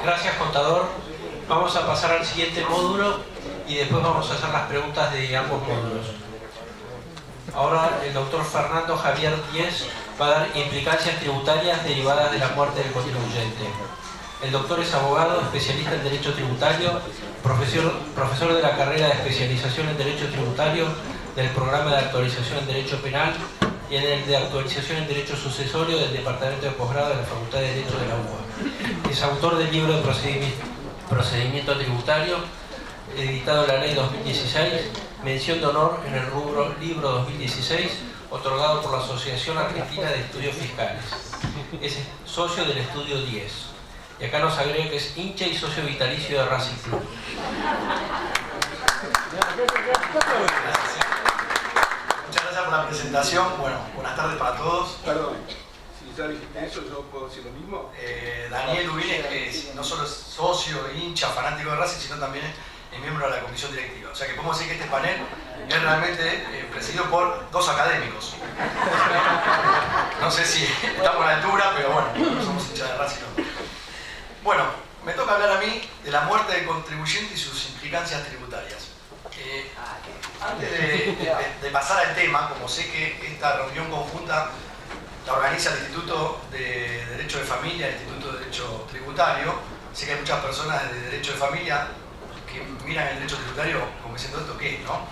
Gracias, contador. Vamos a pasar al siguiente módulo y después vamos a hacer las preguntas de ambos módulos. Ahora el doctor Fernando Javier Díez va a dar implicancias tributarias derivadas de la muerte del contribuyente. El doctor es abogado, especialista en Derecho Tributario, profesor de la carrera de especialización en Derecho Tributario del programa de actualización en Derecho Penal y en el de actualización en Derecho Sucesorio del Departamento de Posgrado de la Facultad de Derecho de la UBA. Es autor del libro de procedimiento tributario, editado en la Ley 2016, mención de honor en el rubro Libro 2016, otorgado por la Asociación Argentina de Estudios Fiscales. Es socio del Estudio 10. Y acá nos agrega que es hincha y socio vitalicio de Racing Club. Muchas gracias por la presentación. Bueno, buenas tardes para todos. Perdón, si ya dijiste eso, ¿yo puedo decir lo mismo? Daniel Ubines, que no solo es socio, hincha, fanático de Racing, sino también es miembro de la comisión directiva. O sea que podemos decir que este panel es realmente presidido por dos académicos. No sé si estamos a la altura, pero bueno, no somos hinchas de Racing. No. Bueno, me toca hablar a mí de la muerte del contribuyente y sus implicancias tributarias. Antes de pasar al tema, como sé que esta reunión conjunta la organiza el Instituto de Derecho de Familia, el Instituto de Derecho Tributario, sé que hay muchas personas de Derecho de Familia que miran el Derecho Tributario como diciendo esto qué es, ¿no?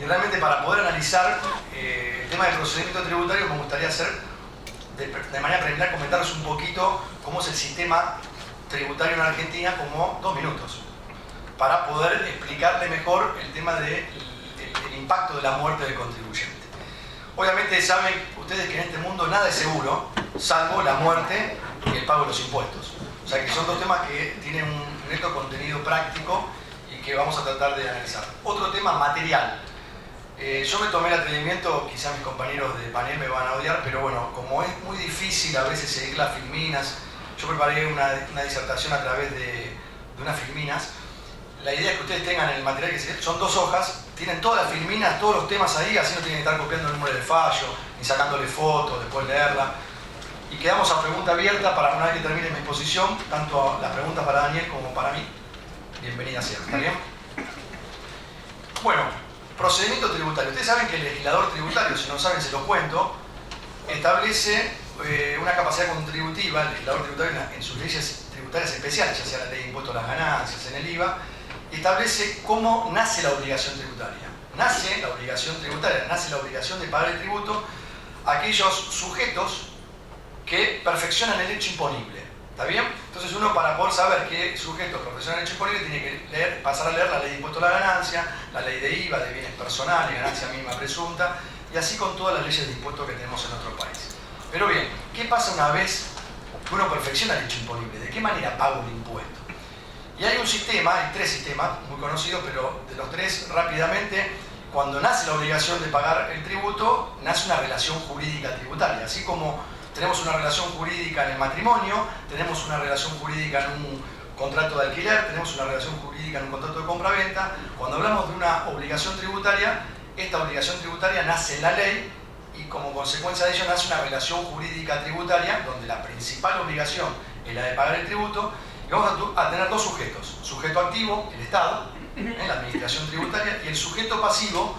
Y realmente para poder analizar el tema del procedimiento tributario me gustaría hacer, de manera preliminar, comentaros un poquito cómo es el sistema tributario en Argentina, como 2 minutos, para poder explicarle mejor el tema del impacto de la muerte del contribuyente. Obviamente saben ustedes que en este mundo nada es seguro, salvo la muerte y el pago de los impuestos. O sea que son dos temas que tienen un neto contenido práctico y que vamos a tratar de analizar. Otro tema material. Yo me tomé el atrevimiento, quizás mis compañeros de panel me van a odiar, pero bueno, como es muy difícil a veces seguir las filminas, yo preparé una disertación a través de unas filminas. La idea es que ustedes tengan el material, que son 2 hojas, tienen todas las filminas, todos los temas ahí, así no tienen que estar copiando el número del fallo, ni sacándole fotos, después leerla. Y quedamos a pregunta abierta para una vez que termine mi exposición, tanto las preguntas para Daniel como para mí. Bienvenida sea, ¿está bien? Bueno, procedimiento tributario. Ustedes saben que el legislador tributario, si no saben se los cuento, establece una capacidad contributiva, el legislador tributario en sus leyes tributarias especiales, ya sea la ley de impuestos a las ganancias, en el IVA, establece cómo nace la obligación tributaria. Nace la obligación tributaria, nace la obligación de pagar el tributo a aquellos sujetos que perfeccionan el hecho imponible. ¿Está bien? Entonces uno, para poder saber qué sujetos perfeccionan el hecho imponible, tiene que pasar a leer la ley de impuestos a la ganancia, la ley de IVA, de bienes personales, ganancia mínima presunta, y así con todas las leyes de impuestos que tenemos en nuestro país. Pero bien, ¿qué pasa una vez que uno perfecciona el hecho imponible? ¿De qué manera pago un impuesto? Y hay un sistema, hay 3 sistemas muy conocidos, pero de los 3 rápidamente, cuando nace la obligación de pagar el tributo, nace una relación jurídica tributaria. Así como tenemos una relación jurídica en el matrimonio, tenemos una relación jurídica en un contrato de alquiler, tenemos una relación jurídica en un contrato de compra-venta. Cuando hablamos de una obligación tributaria, esta obligación tributaria nace en la ley y como consecuencia de ello nace una relación jurídica tributaria donde la principal obligación es la de pagar el tributo. Y vamos a tener 2 sujetos: sujeto activo, el Estado, en la administración tributaria, y el sujeto pasivo,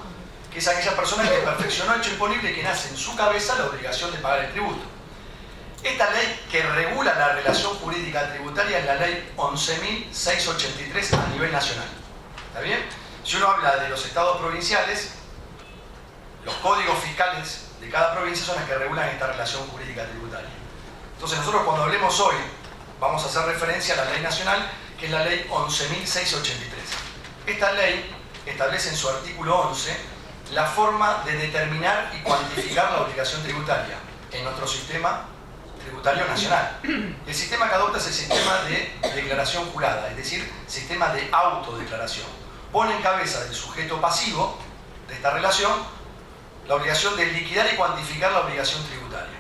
que es aquella persona que perfeccionó el hecho imponible y que nace en su cabeza la obligación de pagar el tributo. Esta ley que regula la relación jurídica tributaria es la ley 11.683 a nivel nacional. ¿Está bien? Si uno habla de los estados provinciales, los códigos fiscales de cada provincia son las que regulan esta relación jurídica tributaria. Entonces nosotros cuando hablemos hoy vamos a hacer referencia a la ley nacional, que es la ley 11.683. Esta ley establece en su artículo 11 la forma de determinar y cuantificar la obligación tributaria en nuestro sistema tributario nacional. El sistema que adopta es el sistema de declaración jurada, es decir, sistema de autodeclaración. Pone en cabeza del sujeto pasivo de esta relación la obligación de liquidar y cuantificar la obligación tributaria.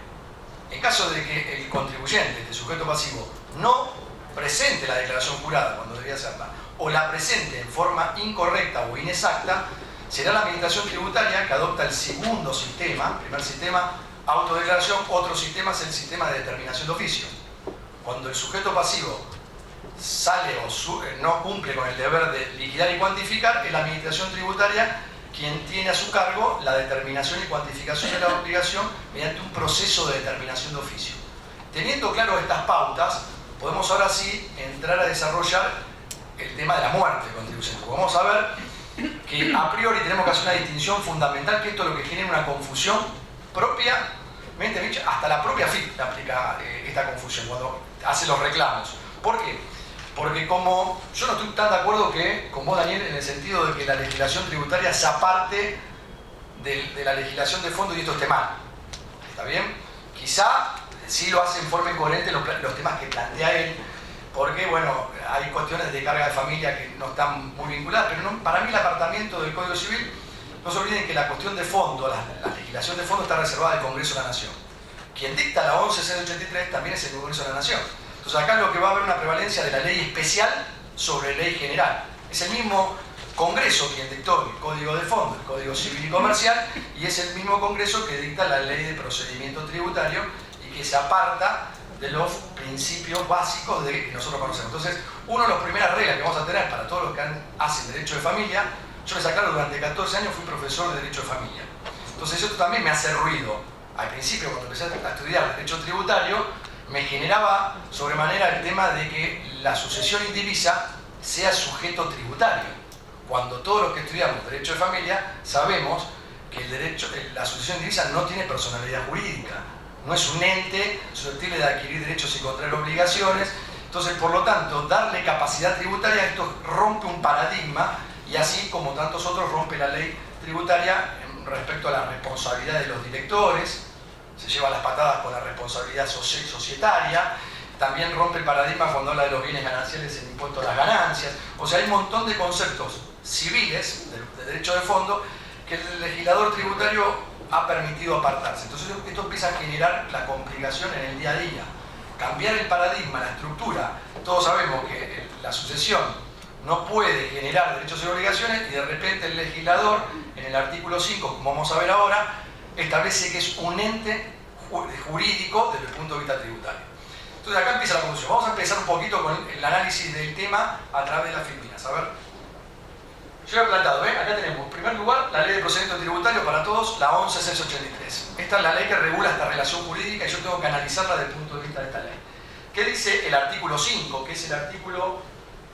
En caso de que el contribuyente, este sujeto pasivo, no presente la declaración jurada cuando debía hacerla, o la presente en forma incorrecta o inexacta, será la administración tributaria que adopta el segundo sistema. Primer sistema, autodeclaración; otro sistema es el sistema de determinación de oficio. Cuando el sujeto pasivo sale o no cumple con el deber de liquidar y cuantificar, es la administración tributaria quien tiene a su cargo la determinación y cuantificación de la obligación mediante un proceso de determinación de oficio. Teniendo claro estas pautas, podemos ahora sí entrar a desarrollar el tema de la muerte del contribuyente. Vamos a ver que a priori tenemos que hacer una distinción fundamental, que esto es lo que genera una confusión propiamente, hasta la propia FIP le aplica esta confusión cuando hace los reclamos. ¿Por qué? Porque como yo no estoy tan de acuerdo con vos, Daniel, en el sentido de que la legislación tributaria se aparte de la legislación de fondo y esto esté mal. ¿Está bien? Quizá sí lo hace en forma incoherente los temas que plantea él, porque bueno, hay cuestiones de carga de familia que no están muy vinculadas, pero no, para mí el apartamiento del Código Civil, no se olviden que la cuestión de fondo, la legislación de fondo está reservada al Congreso de la Nación. Quien dicta la 11.683 también es el Congreso de la Nación. Entonces acá lo que va a haber una prevalencia de la ley especial sobre ley general. Es el mismo Congreso quien dictó el Código de Fondo, el Código Civil y Comercial, y es el mismo Congreso que dicta la ley de procedimiento tributario y que se aparta de los principios básicos que nosotros conocemos. Entonces, una de las primeras reglas que vamos a tener para todos los que hacen derecho de familia, yo les aclaro, durante 14 años fui profesor de derecho de familia. Entonces eso también me hace ruido. Al principio, cuando empecé a estudiar derecho tributario, me generaba sobremanera el tema de que la sucesión indivisa sea sujeto tributario. Cuando todos los que estudiamos derecho de familia sabemos que la sucesión indivisa no tiene personalidad jurídica, no es un ente susceptible de adquirir derechos y contraer obligaciones. Entonces, por lo tanto, darle capacidad tributaria, esto rompe un paradigma, y así como tantos otros rompe la ley tributaria respecto a la responsabilidad de los directores, se lleva las patadas con la responsabilidad societaria, también rompe el paradigma cuando habla de los bienes gananciales en impuesto a las ganancias. O sea, hay un montón de conceptos civiles de derecho de fondo que el legislador tributario ha permitido apartarse. Entonces esto empieza a generar la complicación en el día a día. Cambiar el paradigma, la estructura. Todos sabemos que la sucesión no puede generar derechos y obligaciones, y de repente el legislador, en el artículo 5, como vamos a ver ahora, establece que es un ente jurídico desde el punto de vista tributario. Entonces acá empieza la confusión. Vamos a empezar un poquito con el análisis del tema a través de las figuras. A ver, yo he plantado, ¿ven? Acá tenemos, en primer lugar, la ley de procedimiento tributario para todos, la 11.683. Esta es la ley que regula esta relación jurídica y yo tengo que analizarla desde el punto de vista de esta ley. ¿Qué dice el artículo 5? Que es el artículo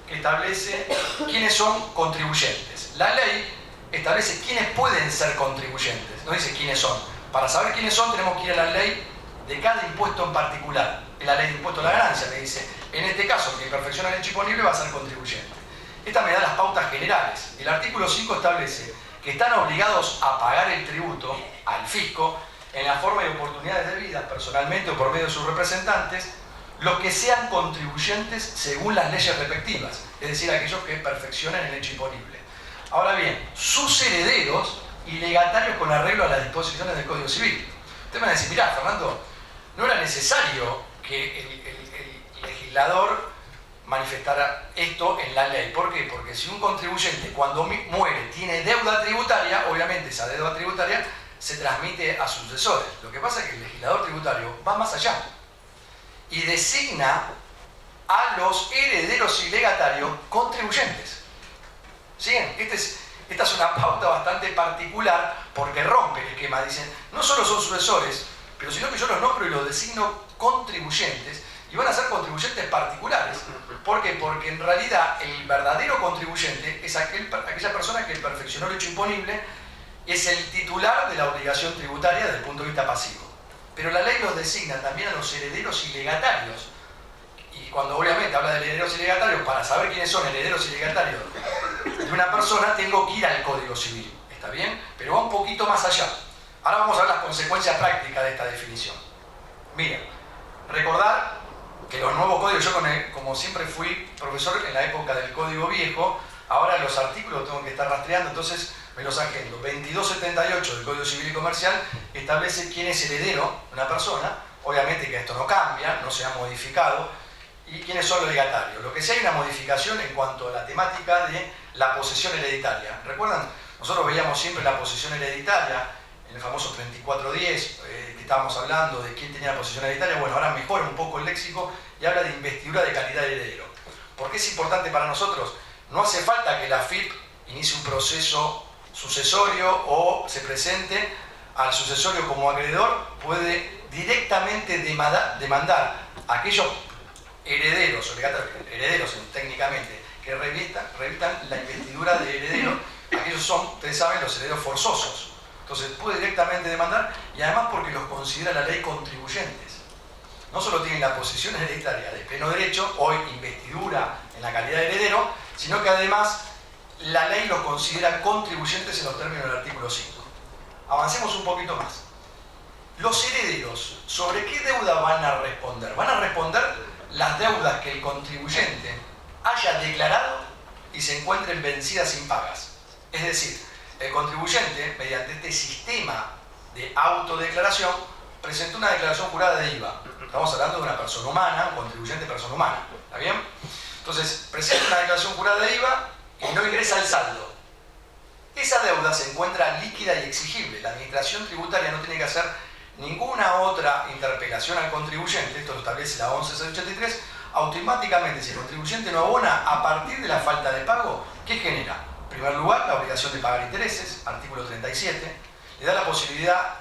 que establece quiénes son contribuyentes. La ley establece quiénes pueden ser contribuyentes, no dice quiénes son. Para saber quiénes son tenemos que ir a la ley de cada impuesto en particular. Es la ley de impuesto a la ganancia que dice, en este caso, el que perfecciona el hecho imponible va a ser contribuyente. Esta me da las pautas generales. El artículo 5 establece que están obligados a pagar el tributo al fisco en la forma y oportunidades debidas, personalmente o por medio de sus representantes, los que sean contribuyentes según las leyes respectivas, es decir, aquellos que perfeccionan el hecho imponible. Ahora bien, sus herederos y legatarios con arreglo a las disposiciones del Código Civil. Ustedes van a decir, mirá, Fernando, no era necesario que el legislador manifestara esto en la ley. ¿Por qué? Porque si un contribuyente cuando muere tiene deuda tributaria, obviamente esa deuda tributaria se transmite a sus sucesores. Lo que pasa es que el legislador tributario va más allá y designa a los herederos y legatarios contribuyentes. ¿Siguen? Esta es una pauta bastante particular porque rompe el esquema. Dicen, no solo son sucesores, pero sino que yo los nombro y los designo contribuyentes, y van a ser contribuyentes particulares. ¿Por qué? Porque en realidad el verdadero contribuyente es aquella persona que perfeccionó el hecho imponible, es el titular de la obligación tributaria desde el punto de vista pasivo. Pero la ley los designa también a los herederos y legatarios. Y cuando obviamente habla de herederos y legatarios, para saber quiénes son herederos y legatarios de una persona, tengo que ir al Código Civil. ¿Está bien? Pero va un poquito más allá. Ahora vamos a ver las consecuencias prácticas de esta definición. Miren, recordar que los nuevos códigos, yo como siempre fui profesor en la época del Código Viejo, ahora los artículos tengo que estar rastreando, entonces me los agendo. 2278 del Código Civil y Comercial establece quién es heredero de una persona, obviamente que esto no cambia, no se ha modificado, y quiénes son los legatarios. Lo que sí hay una modificación en cuanto a la temática de la posesión hereditaria. ¿Recuerdan? Nosotros veíamos siempre la posesión hereditaria, en el famoso 3410, que estábamos hablando de quién tenía la posesión hereditaria. Bueno, ahora mejora un poco el léxico y habla de investidura de calidad de heredero. ¿Por qué es importante para nosotros? No hace falta que la AFIP inicie un proceso sucesorio o se presente al sucesorio como acreedor, puede directamente demandar a aquellos herederos, herederos técnicamente, que revistan la investidura de heredero. Aquellos son, ustedes saben, los herederos forzosos. Entonces puede directamente demandar, y además porque los considera la ley contribuyentes. No solo tienen la posición hereditaria de pleno derecho, hoy investidura en la calidad de heredero, sino que además la ley los considera contribuyentes en los términos del artículo 5. Avancemos un poquito más. Los herederos, ¿sobre qué deuda van a responder? Van a responder las deudas que el contribuyente haya declarado y se encuentren vencidas impagas. Es decir, el contribuyente, mediante este sistema de autodeclaración, presentó una declaración jurada de IVA. Estamos hablando de una persona humana, un contribuyente persona humana. ¿Está bien? Entonces, presenta una declaración jurada de IVA y no ingresa el saldo. Esa deuda se encuentra líquida y exigible. La administración tributaria no tiene que hacer ninguna otra interpelación al contribuyente, esto lo establece la 11683, automáticamente, si el contribuyente no abona a partir de la falta de pago, ¿qué genera? En primer lugar, la obligación de pagar intereses, artículo 37, le da la posibilidad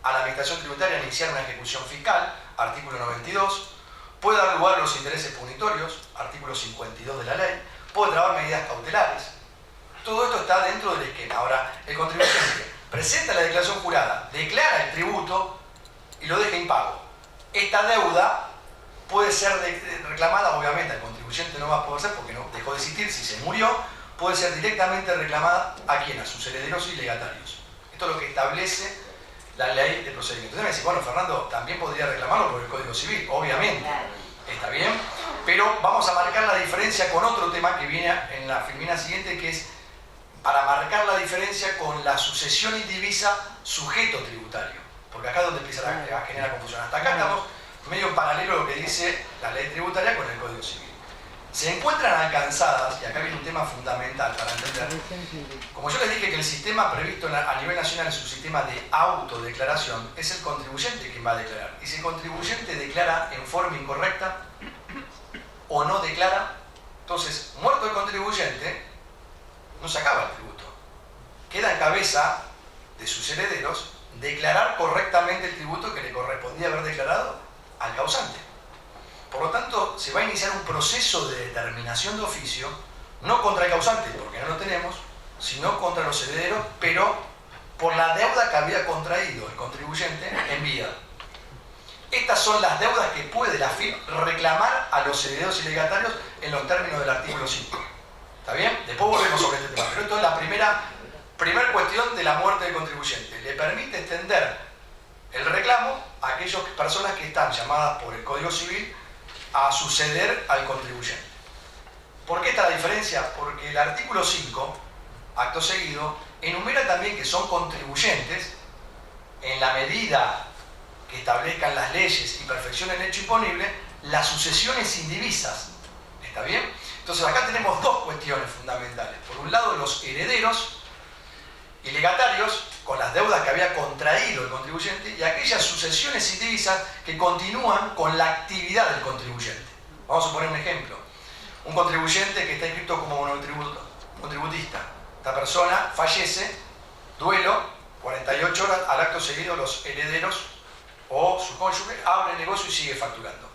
a la administración tributaria de iniciar una ejecución fiscal, artículo 92, puede dar lugar a los intereses punitorios, artículo 52 de la ley, puede trabar medidas cautelares. Todo esto está dentro del esquema. Ahora, el contribuyente presenta la declaración jurada, declara el tributo y lo deja impago. Esta deuda puede ser reclamada, obviamente el contribuyente no va a poder ser porque no dejó de existir, si se murió, puede ser directamente reclamada ¿a quién? A sus herederos y legatarios. Esto es lo que establece la ley de procedimiento. Entonces me dice, bueno, Fernando, también podría reclamarlo por el Código Civil, obviamente, está bien, pero vamos a marcar la diferencia con otro tema que viene en la filmina siguiente, que es para marcar la diferencia con la sucesión indivisa sujeto tributario, porque acá es donde empieza a generar confusión. Hasta acá estamos medio en paralelo a lo que dice la ley tributaria con el Código Civil. Se encuentran alcanzadas, y acá viene un tema fundamental para entender, como yo les dije que el sistema previsto a nivel nacional es un sistema de autodeclaración, es el contribuyente quien va a declarar. Y si el contribuyente declara en forma incorrecta o no declara, entonces, muerto el contribuyente, no se acaba el tributo. Queda en cabeza de sus herederos declarar correctamente el tributo que le correspondía haber declarado al causante. Por lo tanto, se va a iniciar un proceso de determinación de oficio, no contra el causante, porque no lo tenemos, sino contra los herederos, pero por la deuda que había contraído el contribuyente en vida. Estas son las deudas que puede la AFIP reclamar a los herederos y legatarios en los términos del artículo 5. ¿Está bien? Después volvemos sobre este tema. Pero esto es la primera cuestión de la muerte del contribuyente. Le permite extender el reclamo a aquellas personas que están llamadas por el Código Civil a suceder al contribuyente. ¿Por qué esta diferencia? Porque el artículo 5, acto seguido, enumera también que son contribuyentes en la medida que establezcan las leyes y perfeccionen el hecho imponible las sucesiones indivisas. ¿Está bien? Entonces acá tenemos dos cuestiones fundamentales. Por un lado, los herederos y legatarios con las deudas que había contraído el contribuyente y aquellas sucesiones indivisas que continúan con la actividad del contribuyente. Vamos a poner un ejemplo. Un contribuyente que está inscrito como monotributista. Esta persona fallece, duelo, 48 horas, al acto seguido los herederos o su cónyuge abre el negocio y sigue facturando.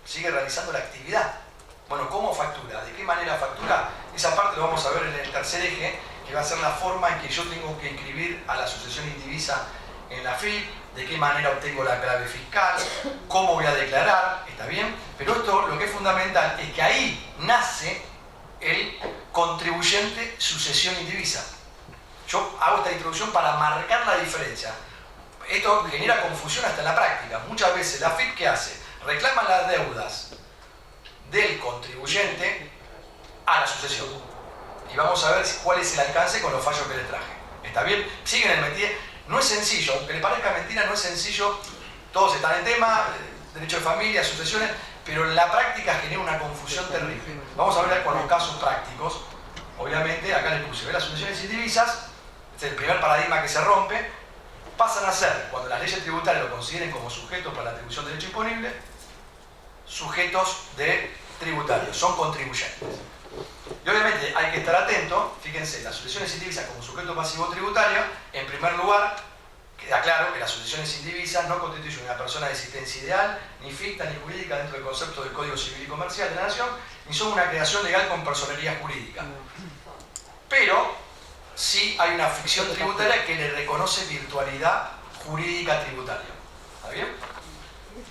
Sigue realizando la actividad. Bueno, ¿cómo factura? ¿De qué manera factura? Esa parte lo vamos a ver en el tercer eje, que va a ser la forma en que yo tengo que inscribir a la sucesión indivisa en la AFIP, de qué manera obtengo la clave fiscal, cómo voy a declarar, ¿está bien? Pero esto lo que es fundamental es que ahí nace el contribuyente sucesión indivisa. Yo hago esta introducción para marcar la diferencia. Esto genera confusión hasta en la práctica. Muchas veces la AFIP, ¿qué hace? Reclama las deudas del contribuyente a la sucesión. Y vamos a ver cuál es el alcance con los fallos que les traje. ¿Está bien? Siguen el métier. No es sencillo, aunque le parezca mentira, no es sencillo. Todos están en tema, derecho de familia, sucesiones, pero en la práctica genera una confusión terrible. Vamos a ver con los casos prácticos. Obviamente, acá les puse, ¿ve? Las sucesiones indivisas, este es el primer paradigma que se rompe, pasan a ser, cuando las leyes tributarias lo consideren como sujetos para la atribución de derecho imponible, sujetos de tributarios, son contribuyentes. Y obviamente hay que estar atento, fíjense, las sucesiones indivisas como sujeto pasivo tributario, en primer lugar, queda claro que las sucesiones indivisas no constituyen una persona de existencia ideal, ni ficta, ni jurídica dentro del concepto del Código Civil y Comercial de la Nación, ni son una creación legal con personería jurídica. Pero sí hay una ficción tributaria que le reconoce virtualidad jurídica tributaria. ¿Está bien?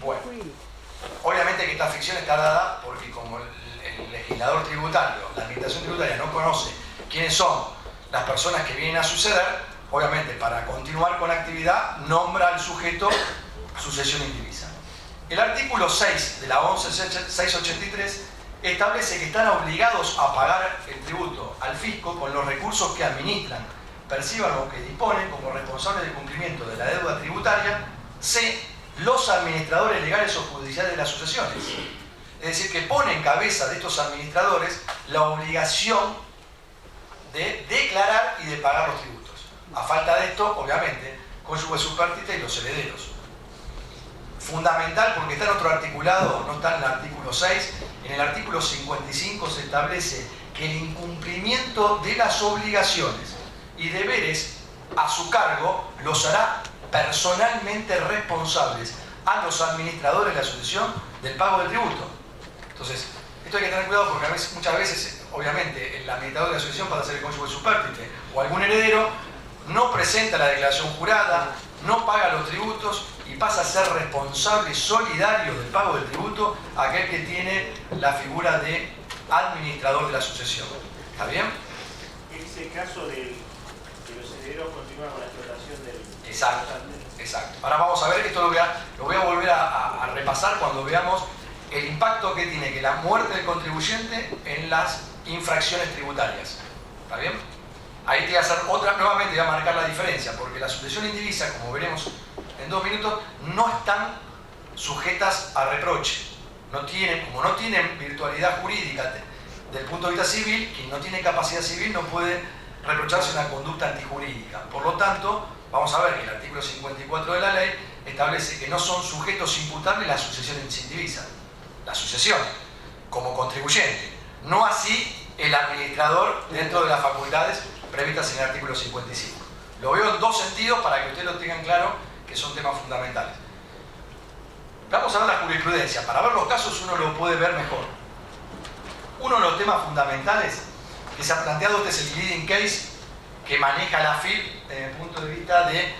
Bueno, obviamente que esta ficción está dada porque como el legislador tributario, la administración tributaria no conoce quiénes son las personas que vienen a suceder, obviamente para continuar con la actividad nombra al sujeto sucesión indivisa. El artículo 6 de la 11.683 establece que están obligados a pagar el tributo al fisco con los recursos que administran, perciban o que disponen como responsables del cumplimiento de la deuda tributaria, c. los administradores legales o judiciales de las sucesiones. Es decir, que pone en cabeza de estos administradores la obligación de declarar y de pagar los tributos. A falta de esto, obviamente, cónyuge subpartita y los herederos. Fundamental porque está en otro articulado, no está en el artículo 6. En el artículo 55 se establece que el incumplimiento de las obligaciones y deberes a su cargo los hará personalmente responsables a los administradores de la sucesión del pago del tributo. Entonces, esto hay que tener cuidado porque muchas veces, obviamente, el administrador de la sucesión pasa a ser el cónyuge subpartite o algún heredero, no presenta la declaración jurada, no paga los tributos y pasa a ser responsable solidario del pago del tributo aquel que tiene la figura de administrador de la sucesión. ¿Está bien? Ese caso de los herederos continúa con la explotación del... Exacto, exacto. Ahora vamos a ver, esto lo voy a volver a repasar cuando veamos el impacto que tiene que la muerte del contribuyente en las infracciones tributarias. ¿Está bien? Ahí te voy a hacer otra, nuevamente voy a marcar la diferencia, porque la sucesión indivisa, como veremos en 2 minutos, no están sujetas a reproche. Como no tienen virtualidad jurídica del punto de vista civil, quien no tiene capacidad civil no puede reprocharse una conducta antijurídica. Por lo tanto, vamos a ver que el artículo 54 de la ley establece que no son sujetos imputables las sucesiones indivisas. La sucesión, como contribuyente. No así el administrador dentro de las facultades previstas en el artículo 55. Lo veo en 2 sentidos para que ustedes lo tengan claro, que son temas fundamentales. Vamos a ver la jurisprudencia. Para ver los casos uno lo puede ver mejor. Uno de los temas fundamentales que se ha planteado, este es el leading case que maneja la AFIP desde el punto de vista de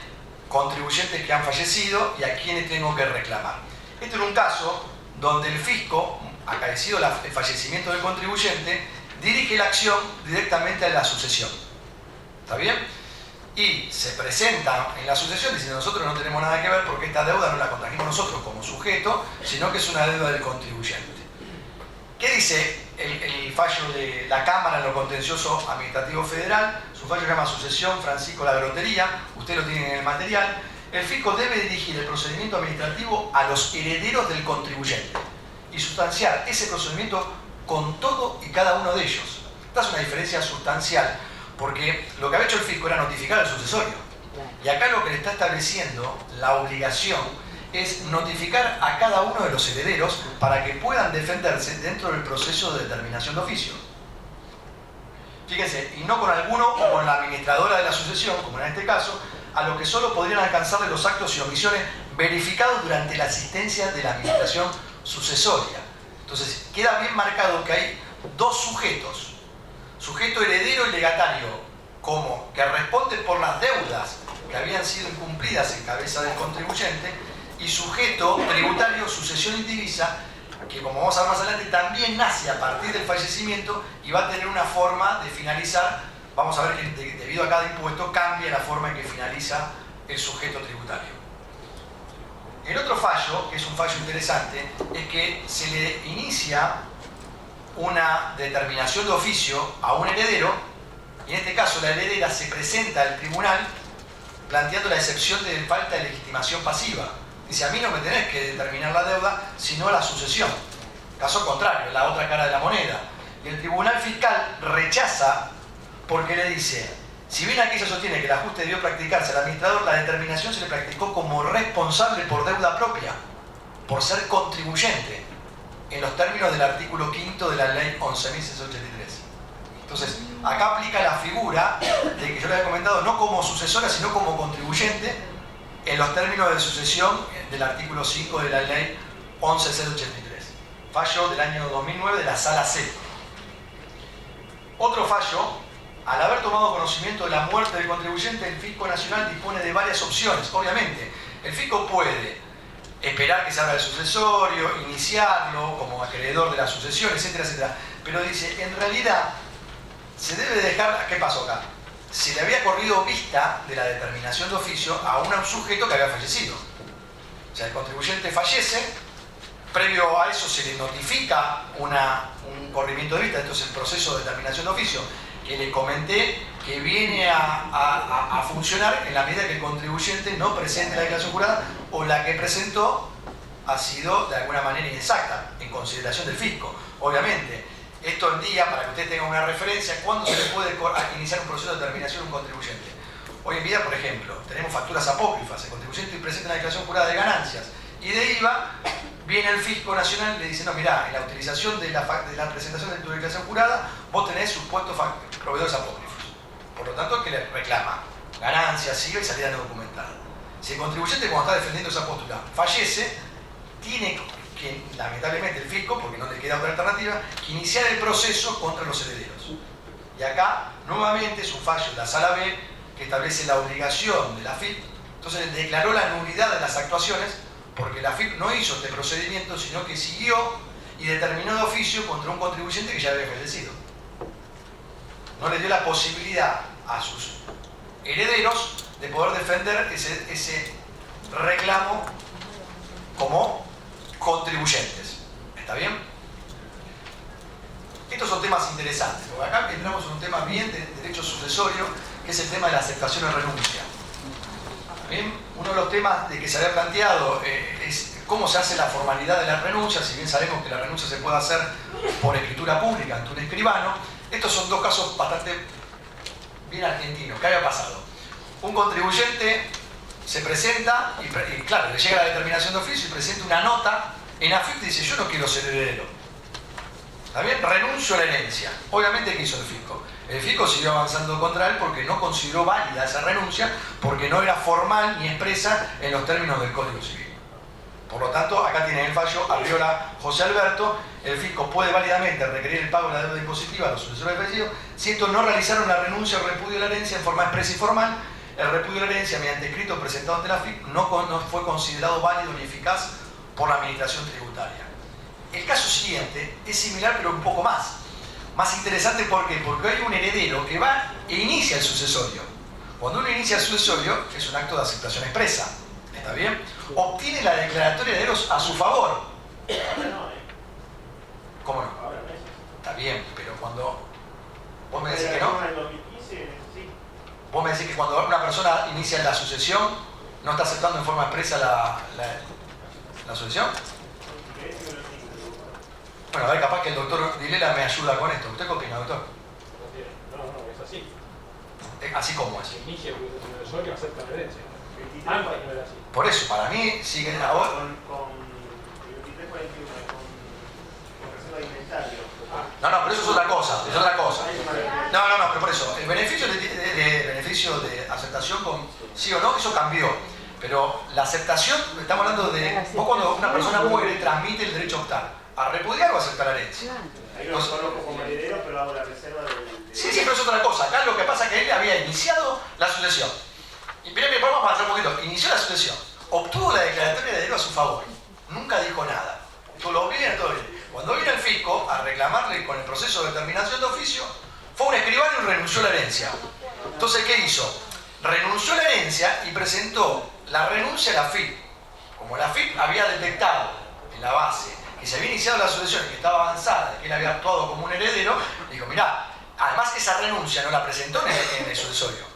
contribuyentes que han fallecido y a quienes tengo que reclamar. Este es un caso donde el fisco, acaecido el fallecimiento del contribuyente, dirige la acción directamente a la sucesión. ¿Está bien? Y se presenta en la sucesión diciendo nosotros no tenemos nada que ver porque esta deuda no la contrajimos nosotros como sujeto, sino que es una deuda del contribuyente. ¿Qué dice el fallo de la Cámara en lo contencioso administrativo federal? Su fallo se llama Sucesión Francisco La Grotería, ustedes lo tienen en el material. El fisco debe dirigir el procedimiento administrativo a los herederos del contribuyente y sustanciar ese procedimiento con todo y cada uno de ellos. Esta es una diferencia sustancial, porque lo que había hecho el fisco era notificar al sucesorio. Y acá lo que le está estableciendo la obligación es notificar a cada uno de los herederos para que puedan defenderse dentro del proceso de determinación de oficio. Fíjense, y no con alguno o con la administradora de la sucesión, como en este caso, a lo que solo podrían alcanzarle los actos y omisiones verificados durante la asistencia de la administración sucesoria. Entonces, queda bien marcado que hay 2 sujetos, sujeto heredero y legatario, como que responde por las deudas que habían sido incumplidas en cabeza del contribuyente, y sujeto tributario, sucesión indivisa, que como vamos a ver más adelante, también nace a partir del fallecimiento y va a tener una forma de finalizar. Vamos a ver que debido a cada impuesto cambia la forma en que finaliza el sujeto tributario. El otro fallo, que es un fallo interesante, es que se le inicia una determinación de oficio a un heredero, y en este caso la heredera se presenta al tribunal planteando la excepción de falta de legitimación pasiva. Dice, a mí no me tenés que determinar la deuda, sino la sucesión. Caso contrario, la otra cara de la moneda. Y el tribunal fiscal rechaza porque le dice, si bien aquí se sostiene que el ajuste debió practicarse al administrador, la determinación se le practicó como responsable por deuda propia, por ser contribuyente. en los términos del artículo 5º de la ley 11.683. Entonces, acá aplica la figura de que yo le había comentado, no como sucesora, sino como contribuyente, en los términos de sucesión del artículo 5 de la ley 11.683. Fallo del año 2009 de la Sala C. Otro fallo: al haber tomado conocimiento de la muerte del contribuyente, el Fisco Nacional dispone de varias opciones. Obviamente, el Fisco puede esperar que se abra el sucesorio, iniciarlo como acreedor de la sucesión, etcétera, etcétera. Pero dice, en realidad, se debe dejar... ¿Qué pasó acá? Se le había corrido vista de la determinación de oficio a un sujeto que había fallecido. O sea, el contribuyente fallece, previo a eso se le notifica un corrimiento de vista, entonces el proceso de determinación de oficio, que le comenté que viene a funcionar en la medida que el contribuyente no presente la declaración jurada o la que presentó ha sido de alguna manera inexacta, en consideración del fisco. Obviamente, esto en día, para que ustedes tengan una referencia, ¿cuándo se le puede iniciar un proceso de determinación a un contribuyente? Hoy en día, por ejemplo, tenemos facturas apócrifas, el contribuyente presenta una declaración jurada de ganancias y de IVA, viene el Fisco Nacional y le dice, no, mirá, en la utilización de la presentación de tu declaración jurada, vos tenés supuestos proveedores apócrifos. Por lo tanto, que le reclama ganancias, IVA y salida no documentada. Si el contribuyente, cuando está defendiendo esa postura, fallece, tiene que, lamentablemente, el fisco, porque no le queda otra alternativa, que iniciar el proceso contra los herederos. Y acá, nuevamente, es un fallo de la Sala B que establece la obligación de la AFIP. Entonces, declaró la nulidad de las actuaciones porque la AFIP no hizo este procedimiento, sino que siguió y determinó de oficio contra un contribuyente que ya había fallecido. No le dio la posibilidad a sus herederos de poder defender ese reclamo como contribuyentes. ¿Está bien? Estos son temas interesantes, porque acá entramos en un tema bien de derecho sucesorio, que es el tema de la aceptación de renuncia. ¿Bien? Uno de los temas de que se había planteado es cómo se hace la formalidad de la renuncia, si bien sabemos que la renuncia se puede hacer por escritura pública ante un escribano. Estos son dos casos bastante bien argentinos. ¿Qué había pasado? Un contribuyente se presenta y claro, le llega la determinación de oficio y presenta una nota en AFIP y dice, yo no quiero ser heredero. ¿Está bien? Renuncio a la herencia. Obviamente, ¿qué hizo el fisco? El fisco siguió avanzando contra él porque no consideró válida esa renuncia, porque no era formal ni expresa en los términos del Código Civil. Por lo tanto, acá tienen el fallo Arriola José Alberto. El fisco puede válidamente requerir el pago de la deuda impositiva a los sucesores del fallecido si estos no realizaron la renuncia o repudio de la herencia en forma expresa y formal. El repudio de la herencia mediante escrito presentado ante la FIP no fue considerado válido ni eficaz por la administración tributaria. El caso siguiente es similar, pero un poco más interesante. ¿Por qué? Porque hay un heredero que va e inicia el sucesorio. Cuando uno inicia el sucesorio, es un acto de aceptación expresa. ¿Está bien? Obtiene la declaratoria de herederos a su favor. ¿Cómo no? Está bien, pero cuando... ¿Vos me decís que no? ¿Vos me decís que cuando una persona inicia la sucesión, no está aceptando en forma expresa la sucesión? Bueno, a ver, capaz que el doctor Vilela me ayuda con esto. ¿Usted qué opina, doctor? No, es así. ¿Así como es? Inicia el sucesorio, acepta la herencia. Antes no era así. Por eso, para mí, sigue ahora... Con 2341, con reserva de inventario. No, pero eso es otra cosa, No, pero por eso, el beneficio de aceptación con sí o no, eso cambió. Pero la aceptación, estamos hablando de... Vos cuando una persona muere, transmite el derecho a optar. ¿A repudiar o a aceptar la herencia? Ahí lo conozco como heredero, pero hago la reserva del... Sí, pero es otra cosa. Acá lo que pasa es que él había iniciado la sucesión. Y mirá, vamos a avanzar un poquito. Inició la sucesión. Obtuvo la declaratoria de heredero a su favor. Nunca dijo nada. Todo bien. Cuando vino el fisco a reclamarle con el proceso de determinación de oficio, fue un escribano y renunció a la herencia. Entonces, ¿qué hizo? Renunció a la herencia y presentó la renuncia a la FIP. Como la FIP había detectado en la base que se había iniciado la sucesión y que estaba avanzada, que él había actuado como un heredero, dijo, mirá, además esa renuncia no la presentó en el sucesorio.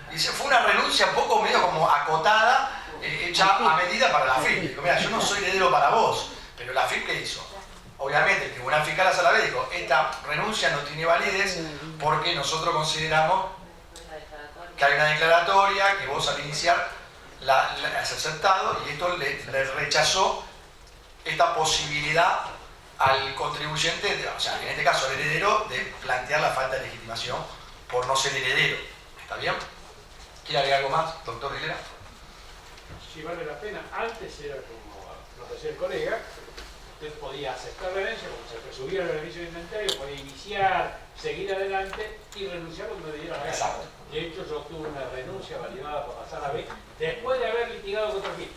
Dice, fue una renuncia un poco medio como acotada, hecha a medida para la FIP. Dijo, mira, yo no soy heredero para vos, pero la FIP, ¿qué hizo? Obviamente el Tribunal Fiscal a la vez dijo, esta renuncia no tiene validez porque nosotros consideramos que hay una declaratoria que vos al iniciar la has aceptado y esto le rechazó esta posibilidad al contribuyente, o sea, en este caso al heredero, de plantear la falta de legitimación por no ser heredero. ¿Está bien? ¿Quiere agregar algo más, doctor Rivera? Si vale la pena, antes era como nos decía el colega, usted podía aceptar la herencia, como se presubía el beneficio de inventario, podía iniciar, seguir adelante y renunciar cuando le diera la gana. Exacto. De hecho, yo obtuve una renuncia validada por la Sala B después de haber litigado contra mí.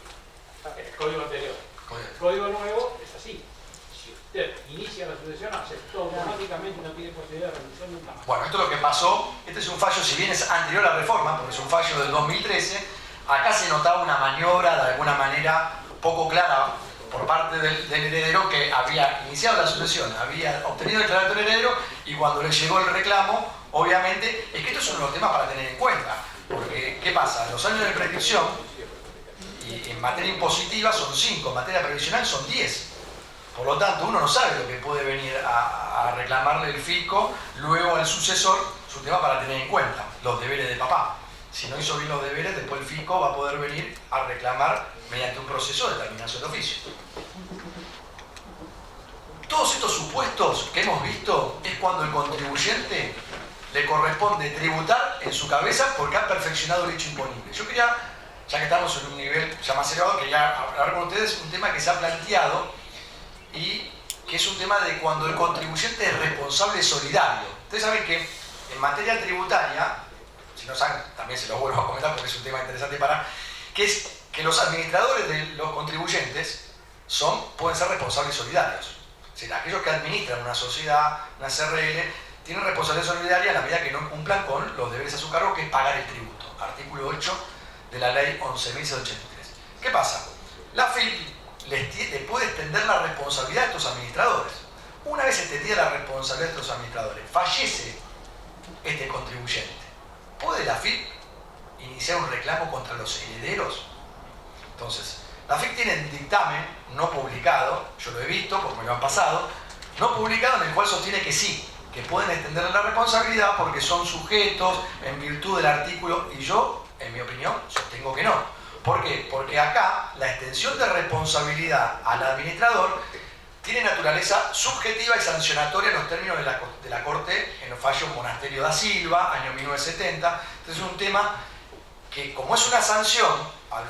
El código anterior. El código nuevo es así. Si usted inicia la sucesión, aceptó automáticamente y no tiene posibilidad de renunciar nunca más. Bueno, esto es lo que pasó. Este es un fallo, si bien es anterior a la reforma, porque es un fallo del 2013, acá se notaba una maniobra de alguna manera poco clara por parte del heredero, que había iniciado la sucesión, había obtenido el declaratorio heredero, y cuando le llegó el reclamo, obviamente, es que estos son los temas para tener en cuenta. Porque, ¿qué pasa? Los años de prescripción, y en materia impositiva son 5, en materia previsional son 10. Por lo tanto, uno no sabe lo que puede venir a reclamarle el fisco luego al sucesor, su tema para tener en cuenta, los deberes de papá. Si no hizo bien los deberes, después el fisco va a poder venir a reclamar mediante un proceso de determinación de oficio. Todos estos supuestos que hemos visto es cuando el contribuyente le corresponde tributar en su cabeza porque ha perfeccionado el hecho imponible. Yo quería, ya que estamos en un nivel ya más elevado, quería hablar con ustedes un tema que se ha planteado y que es un tema de cuando el contribuyente es responsable solidario. Ustedes saben que en materia tributaria, si no saben, también se los vuelvo a comentar porque es un tema interesante que es que los administradores de los contribuyentes pueden ser responsables solidarios. Es decir, aquellos que administran una sociedad, una CRL, tienen responsabilidad solidaria en la medida que no cumplan con los deberes a su cargo, que es pagar el tributo. Artículo 8 de la ley 11.183. ¿Qué pasa? La FIP le puede extender la responsabilidad a estos administradores. Una vez extendida la responsabilidad de estos administradores, fallece este contribuyente. ¿Puede la FIP iniciar un reclamo contra los herederos? Entonces, la FIP tiene un dictamen no publicado, yo lo he visto porque me lo han pasado, no publicado, en el cual sostiene que sí, que pueden extender la responsabilidad porque son sujetos en virtud del artículo, y yo, en mi opinión, sostengo que no. ¿Por qué? Porque acá la extensión de responsabilidad al administrador tiene naturaleza subjetiva y sancionatoria en los términos de la Corte en los fallos Monasterio da Silva, año 1970. Entonces es un tema que, como es una sanción, al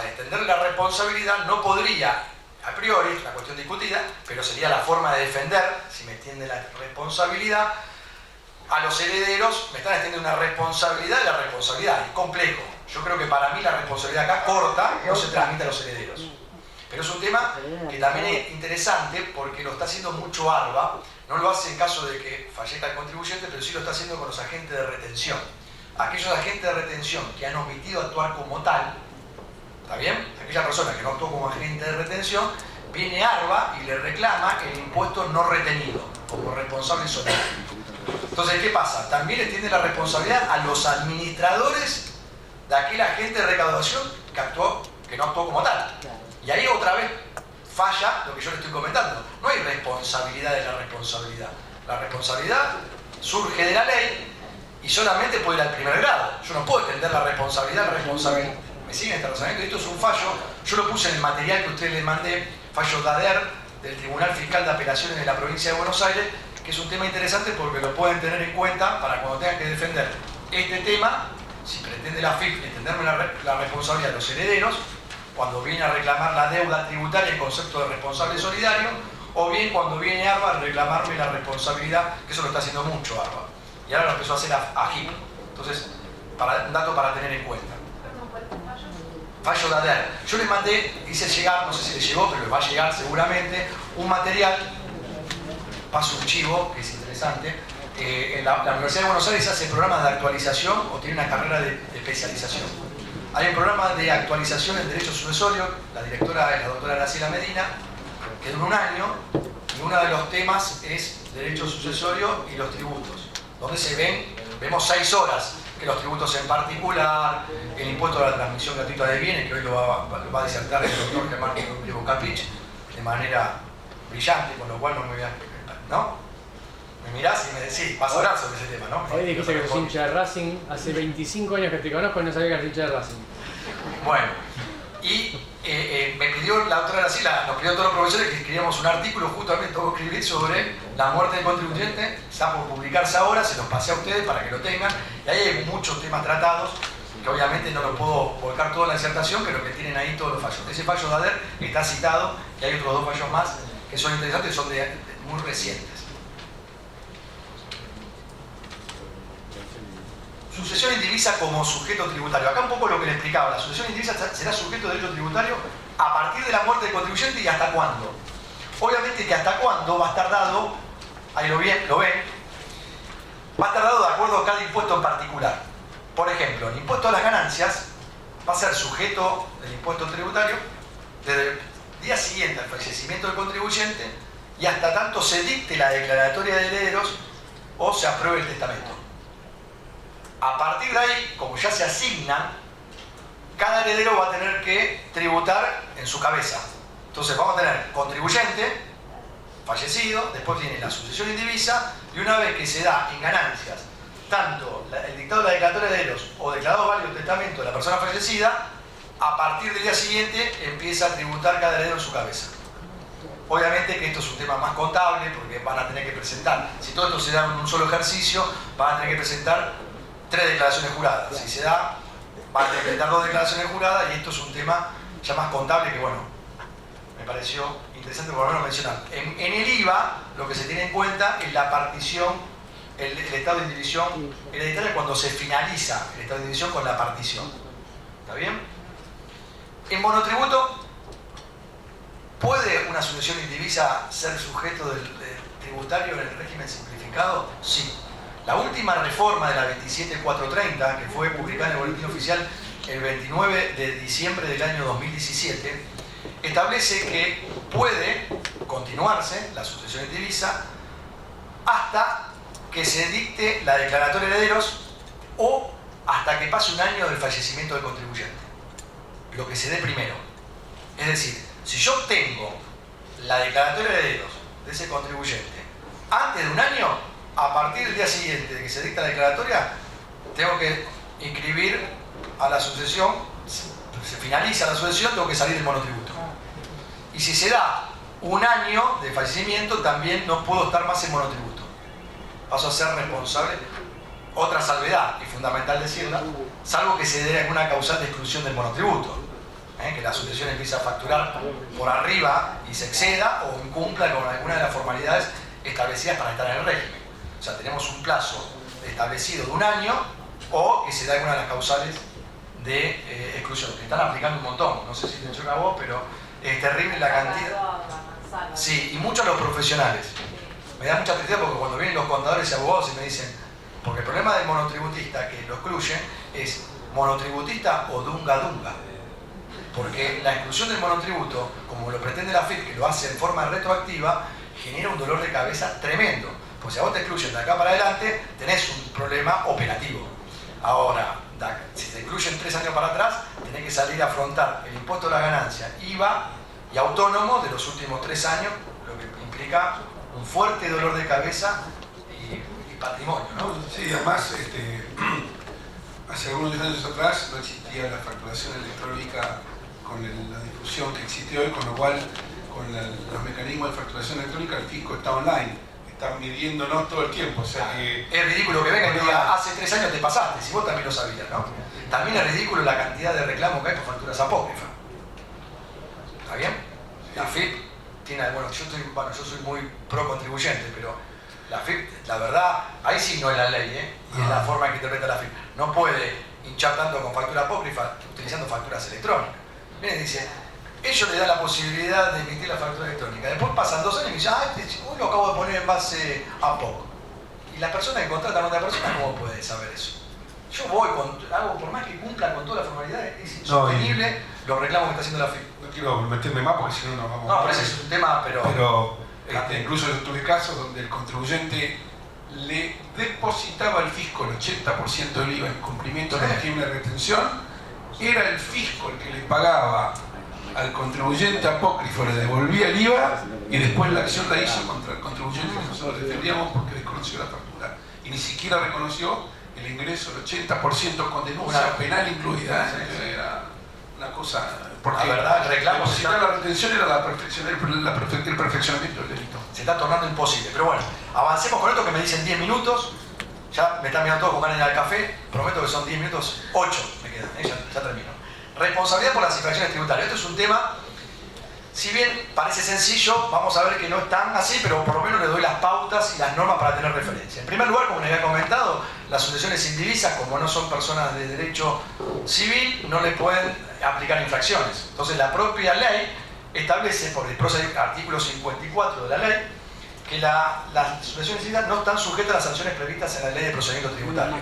extender la responsabilidad no podría, a priori, es una cuestión discutida, pero sería la forma de defender, si me extiende la responsabilidad, a los herederos me están extendiendo una responsabilidad y la responsabilidad es complejo. Yo creo que para mí la responsabilidad acá corta no se transmite a los herederos. Pero es un tema que también es interesante porque lo está haciendo mucho ARBA, no lo hace en caso de que fallezca el contribuyente, pero sí lo está haciendo con los agentes de retención. Aquellos agentes de retención que han omitido actuar como tal, ¿está bien? Aquella persona que no actuó como agente de retención, viene ARBA y le reclama el impuesto no retenido como responsable solidario. Entonces, ¿qué pasa? También le tiene la responsabilidad a los administradores de aquel agente de recaudación que no actuó como tal. Y ahí otra vez falla lo que yo le estoy comentando. No hay responsabilidad de la responsabilidad. La responsabilidad surge de la ley y solamente puede ir al primer grado. Yo no puedo extender la responsabilidad. ¿Me siguen este razonamiento? Esto es un fallo. Yo lo puse en el material que a ustedes les mandé, fallo DADER, del Tribunal Fiscal de Apelaciones de la Provincia de Buenos Aires, que es un tema interesante porque lo pueden tener en cuenta para cuando tengan que defender este tema, si pretende la FIP extenderme la responsabilidad de los herederos, cuando viene a reclamar la deuda tributaria en concepto de responsable solidario, o bien cuando viene ARBA a reclamarme la responsabilidad, que eso lo está haciendo mucho ARBA, y ahora lo empezó a hacer AGIP. Entonces, un dato para tener en cuenta. Fallo de ADER. Yo les mandé, hice llegar, no sé si les llegó, pero les va a llegar seguramente, un material, paso un chivo, que es interesante. En la Universidad de Buenos Aires hace programas de actualización o tiene una carrera de especialización. Hay un programa de actualización en Derecho Sucesorio, la directora es la doctora Graciela Medina, que dura un año, y uno de los temas es Derecho Sucesorio y los tributos, donde vemos 6 horas, que los tributos en particular, el impuesto a la transmisión gratuita de bienes, que hoy lo va a disertar el doctor Germán Diego Capich de manera brillante, con lo cual no me voy a... ¿No? Me mirás y me decís, vas a hablar sobre ese tema, ¿no? Hoy dijiste que sos hincha de Racing, hace 25 años que te conozco y no sabía que eras hincha de Racing. Bueno, y me pidió la otra vez así, nos pidió a todos los profesores que escribíamos un artículo, justamente tengo que escribir sobre la muerte del contribuyente. Está por publicarse ahora, se los pasé a ustedes para que lo tengan. Y ahí hay muchos temas tratados, que obviamente no lo puedo volcar todo en la disertación, pero que tienen ahí todos los fallos. Ese fallo de ADER está citado, y hay otros 2 fallos más que son interesantes y son muy recientes. Sucesión indivisa como sujeto tributario. Acá un poco lo que le explicaba, la sucesión indivisa será sujeto de derecho tributario a partir de la muerte del contribuyente y hasta cuándo. Obviamente que hasta cuándo va a estar dado, ahí lo ven, va a estar dado de acuerdo a cada impuesto en particular. Por ejemplo, el impuesto a las ganancias va a ser sujeto del impuesto tributario desde el día siguiente al fallecimiento del contribuyente y hasta tanto se dicte la declaratoria de herederos o se apruebe el testamento. A partir de ahí, como ya se asignan, cada heredero va a tener que tributar en su cabeza. Entonces vamos a tener contribuyente, fallecido, después tiene la sucesión indivisa, y una vez que se da en ganancias tanto el dictado de la declaratoria de herederos o declarado válido el testamento de la persona fallecida, a partir del día siguiente empieza a tributar cada heredero en su cabeza. Obviamente que esto es un tema más contable porque van a tener que presentar, si todo esto se da en un solo ejercicio, van a tener que presentar 3 declaraciones juradas. Si se da, van a tener que presentar 2 declaraciones juradas, y esto es un tema ya más contable que, bueno, me pareció interesante por lo menos mencionar. En el IVA, lo que se tiene en cuenta es la partición, el estado de indivisión hereditaria cuando se finaliza el estado de indivisión con la partición. ¿Está bien? En monotributo, ¿puede una sucesión indivisa ser sujeto del tributario en el régimen simplificado? Sí. La última reforma de la 27430, que fue publicada en el Boletín Oficial el 29 de diciembre del año 2017, establece que puede continuarse la sucesión indivisa hasta que se dicte la declaratoria de herederos o hasta que pase un año del fallecimiento del contribuyente. Lo que se dé primero. Es decir, si yo tengo la declaratoria de herederos de ese contribuyente antes de un año, a partir del día siguiente de que se dicta la declaratoria, tengo que inscribir a la sucesión, se finaliza la sucesión, tengo que salir del monotributo. Y si se da un año de fallecimiento, también no puedo estar más en monotributo. Paso a ser responsable. Otra salvedad, y fundamental decirla, salvo que se dé alguna causal de exclusión del monotributo, que la sucesión empiece a facturar por arriba y se exceda o incumpla con alguna de las formalidades establecidas para estar en el régimen. O sea, tenemos un plazo establecido de un año o que se da alguna de las causales de exclusión, que están aplicando un montón. No sé si te choca a vos, pero es terrible la cantidad. Sí, y muchos los profesionales. Me da mucha tristeza porque cuando vienen los contadores y abogados y me dicen, porque el problema del monotributista que lo excluyen es monotributista o dunga-dunga. Porque la exclusión del monotributo, como lo pretende la FIP, que lo hace en forma retroactiva, genera un dolor de cabeza tremendo. Pues si a vos te excluyen de acá para adelante, tenés un problema operativo. Ahora, si te excluyen 3 años para atrás, tenés que salir a afrontar el impuesto a la ganancia, IVA y autónomo de los últimos 3 años, lo que implica un fuerte dolor de cabeza y patrimonio, ¿no? Sí, además, hace algunos años atrás no existía la facturación electrónica con la difusión que existe hoy, con lo cual, con los mecanismos de facturación electrónica, el fisco está online. Están midiéndonos todo el tiempo, o sea que... Es ridículo que venga y diga, hace 3 años te pasaste, si vos también lo sabías, ¿no? También es ridículo la cantidad de reclamos que hay por facturas apócrifas. ¿Está bien? La FIP tiene, bueno, yo soy muy pro contribuyente, pero la FIP, la verdad, ahí sí no es la ley, y es la forma en que interpreta la FIP. No puede hinchar tanto con factura apócrifa utilizando facturas electrónicas. Miren, dice, ellos le dan la posibilidad de emitir la factura electrónica. Después pasan 2 años y dicen, hoy lo acabo de poner en base a poco. Y la persona que contrata a otra persona, ¿cómo puede saber eso? Yo hago por más que cumpla con todas las formalidades, es insostenible los reclamos que está haciendo la FIP. No quiero meterme más porque si no nos vamos... No, pero ese es un tema, pero incluso yo tuve casos donde el contribuyente le depositaba al fisco el 80% del IVA en cumplimiento del régimen de retención, era el fisco el que le pagaba al contribuyente apócrifo, le devolvía el IVA y después la acción la hizo contra el contribuyente que nosotros defendíamos porque desconoció la factura y ni siquiera reconoció el ingreso del 80% con denuncia penal incluida. Era una cosa, porque la verdad, el reclamo la retención era el perfeccionamiento del delito. Se está tornando imposible. Pero bueno, avancemos con esto que me dicen 10 minutos. Ya me están mirando todos con ganas de ir al café. Prometo que son 10 minutos, 8 me quedan, ya termino. Responsabilidad por las infracciones tributarias. Esto es un tema, si bien parece sencillo, vamos a ver que no es tan así, pero por lo menos le doy las pautas y las normas para tener referencia. En primer lugar, como les había comentado, las sucesiones indivisas, como no son personas de derecho civil, no le pueden aplicar infracciones. Entonces la propia ley establece, por el artículo 54 de la ley, que las sucesiones indivisas no están sujetas a las sanciones previstas en la ley de procedimiento tributario.